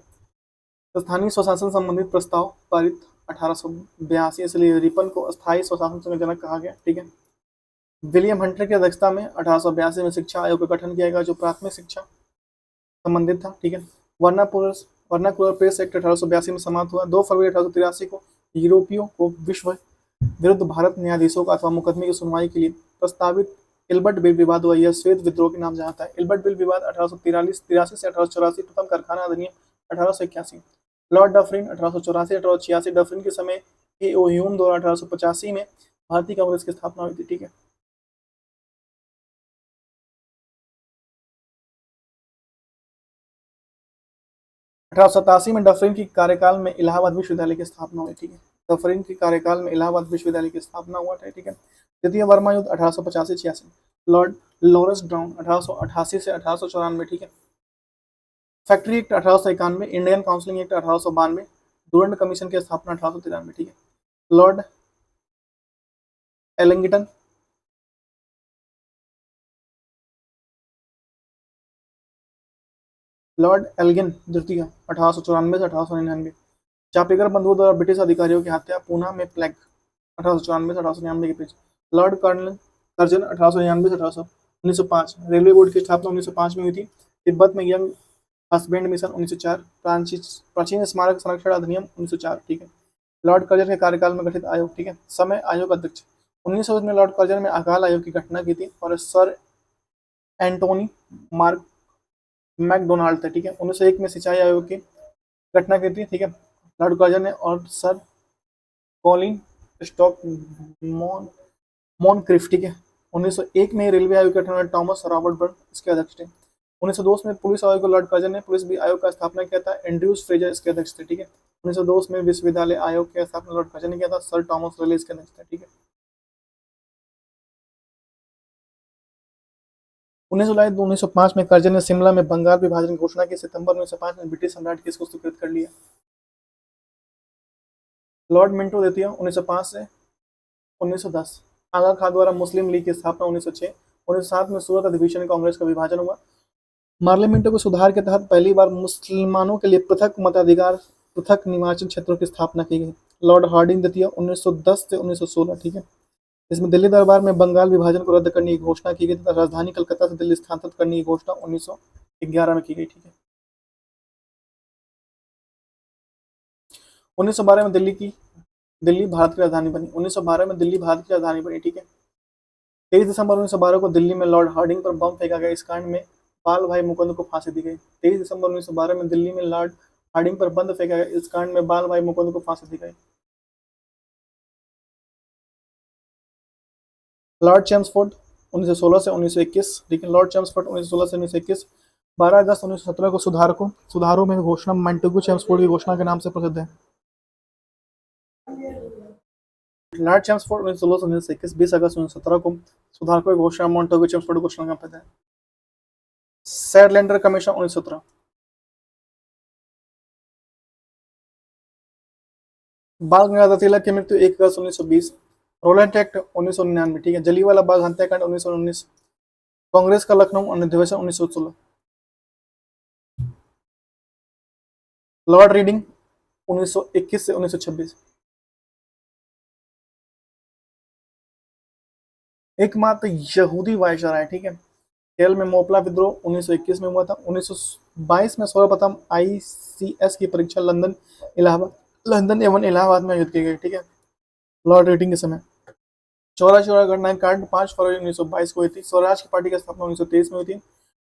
तो स्थानीय स्वशासन संबंधित प्रस्ताव पारित 1882, इसलिए रिपन को स्थायी स्वशासन संघ जनक कहा गया, ठीक है। विलियम हंटर की अध्यक्षता में 1882 में शिक्षा आयोग का गठन किया गया जो प्राथमिक शिक्षा संबंधित था, ठीक है। वर्नाकुलर प्रेस एक्ट 1882 में समाप्त हुआ। 2 फरवरी 1883 को यूरोपियों को विश्व विरुद्ध भारत न्यायाधीशों का अथवा मुकदमे की सुनवाई के लिए प्रस्तावित इल्बर्ट बिल विवाद हुआ। यह श्वेत विद्रोह के नाम जाना था। इल्बर्ट बिल विवाद 1883 से 1884। प्रथम कारखाना अधिनियम 1881। Lord Dufferin 1884 1886। डफरिन के समय ह्यूम द्वारा 1885 में भारतीय कांग्रेस की स्थापना हुई थी, ठीक है। 1887 में डफरिन की कार्यकाल में इलाहाबाद विश्वविद्यालय की स्थापना हुई, ठीक है। डफरिन के कार्यकाल में इलाहाबाद विश्वविद्यालय की स्थापना हुआ था, ठीक है। द्वितीय वर्मा युद्ध 1885-86, लॉर्ड लॉरेंस ब्राउन 1888 से 1894, ठीक है। Factory act 1891, Indian counselling act 1892, Durand commission की स्थापना 1893, ठीक है। लॉर्ड एलिंगटन लॉर्ड एल्गिन द्वितीय 1894 से 1899, चापेकर बंधुओं द्वारा ब्रिटिश अधिकारियों की हत्या पूना में प्लेग 1894 से 1899 के बीच। लॉर्ड कर्नल कर्जन 1899 से 1905, रेलवे बोर्ड की स्थापना 1905 में हुई थी। तिब्बत में यंग हस्बैंड मिशन 1904, प्राचीन स्मारक संरक्षण अधिनियम 1904, ठीक है। लॉर्ड कर्जन के कार्यकाल में गठित आयोग, ठीक है। समय आयोग अध्यक्ष 1900 में लॉर्ड कर्जन में अकाल आयोग की घटना की थी और सर एंटोनी मार्क मैकडोनाल्ड थे, ठीक है। 1901 में सिंचाई आयोग की घटना की थी, ठीक है, लॉर्ड कर्जन ने और सर कॉलिन स्टॉक मॉनक्रिफ, ठीक है। 1901 में रेलवे आयोग के गठन में थॉमस रॉबर्ट बर्न इसके अध्यक्ष थे। 1902 में पुलिस आयोग को लॉर्ड कर्जन ने पुलिस भी आयोग का स्थापना किया था, एंड्रयूज फ्रेजर इसके अध्यक्ष थे, ठीक है। 1902 में विश्वविद्यालय आयोग की स्थापना लॉर्ड कर्जन ने किया था, सर थॉमस रेले इसके अध्यक्ष थे, ठीक है। 1905 में कर्जन ने शिमला में बंगाल विभाजन की घोषणा की। सितंबर 1905 में ब्रिटिश सम्राट की इसको स्वीकृत कर लिया। लॉर्ड मिंटो द्वितीय 1905 से 1910, आगा खान द्वारा मुस्लिम लीग की स्थापना 1906, 1907 में सूरत अधिवेशन कांग्रेस का विभाजन हुआ। पार्लियामेंटों के सुधार के तहत पहली बार मुसलमानों के लिए पृथक मताधिकार, पृथक निर्वाचन क्षेत्रों की स्थापना की गई। लॉर्ड हार्डिंग द्वितीय 1910 से 1916, ठीक है। इसमें दिल्ली दरबार में बंगाल विभाजन को रद्द करने की घोषणा की गई तथा राजधानी कलकत्ता से दिल्ली स्थानांतरित करने की घोषणा 1911 में की गई, ठीक है। 1912 में दिल्ली भारत की राजधानी बनी। 1912 में दिल्ली भारत की राजधानी बनी, ठीक है। 23 दिसंबर 1912 को दिल्ली में लॉर्ड हार्डिंग पर बम फेंका गया। इस कांड में बाल भाई मुकुंद को फांसी दी गई। 23 दिसंबर 1912 में दिल्ली में लॉर्ड हार्डिंग पर बम फेंका गया। इस कांड में बाल भाई मुकुंद को फांसी दी गई। लॉर्ड चेम्सफोर्ड 1916 से 1921, लेकिन लॉर्ड चेम्सफोर्ड 1916 से 1921, 12 अगस्त 1917 को सुधारों में घोषणा मैंटेगू चेम्सफोर्ड की घोषणा के नाम से प्रसिद्ध है। लॉर्ड चेम्सफोर्ड 1916 से 1921, 20 अगस्त 1917 को सुधारकों की घोषणा मैंटेगू चेम्सफोर्ड की घोषणा का पता है। सैडलैंडर कमीशन 1917, बाल गंगाधर तिलक की मृत्यु 1 अगस्त 1920, रोलैंड एक्ट 1999, ठीक है। जलियांवाला बाग हत्याकांड 1919, कांग्रेस का लखनऊ अधिवेशन 1916, लॉर्ड रीडिंग 1921 से 1926, एकमात्र यहूदी वायसराय, ठीक है। केरल में मोपला विद्रोह 1921 में हुआ था। 1922 में सर्वप्रथम ICS की परीक्षा लंदन एवं इलाहाबाद में आयोजित की गई, ठीक है, लॉर्ड रीडिंग के समय। चौरा चौरा घटनाएं कांड 5 फरवरी 1922 को हुई थी। स्वराज की पार्टी की स्थापना 1923 में हुई थी।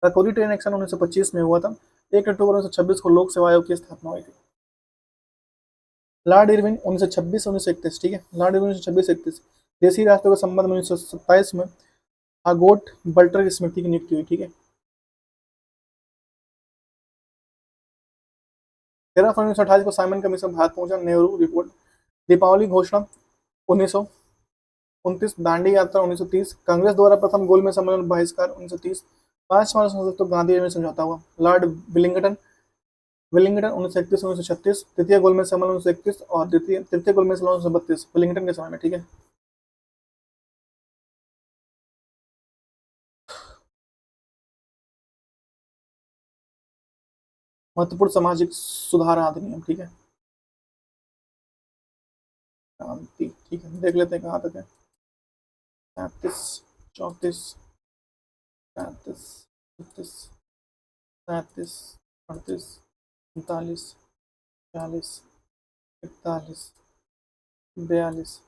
काकोरी ट्रेन एक्शन 1925 में हुआ था। 1 अक्टूबर 1926 को लोक सेवा आयोग की स्थापना हुई थी। लॉर्ड इरविन 1926 से 1931, ठीक है। लॉर्ड इरविन 1926-31, देशी राष्ट्रों के संबंध में 1927 में आगोट बल्टर की स्मृति की नियुक्ति हुई, ठीक है। 13 फरवरी 1928 को साइमन कमीशन भारत पहुंचा। नेहरू रिपोर्ट, दीपावली घोषणा 1929, दांडी यात्रा 1930, कांग्रेस द्वारा प्रथम गोलमेज सम्मेलन बहिष्कार 1930, 5 मार्च तो गांधी में समझौता हुआ। लॉर्ड विलिंगटन 1931-1936, तृतीय गोलमेज सम्मेलन 1931 और तृतीय गोलमेज सम्मेलन 1932 विलिंगटन के समय में, ठीक है। महत्वपूर्ण सामाजिक सुधार अधिनियम, ठीक है। क्रांति, ठीक है, देख लेते हैं कहाँ तक है। 33, 34, 35, 36, 37, 38, 39, 40, 41, 42,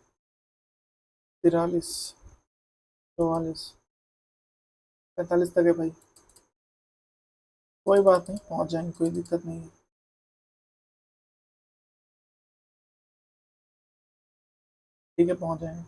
43, 44, 45 तक है भाई। कोई बात नहीं, पहुंच जाएंगे, कोई दिक्कत नहीं है। ठीक है, पहुंच जाएंगे।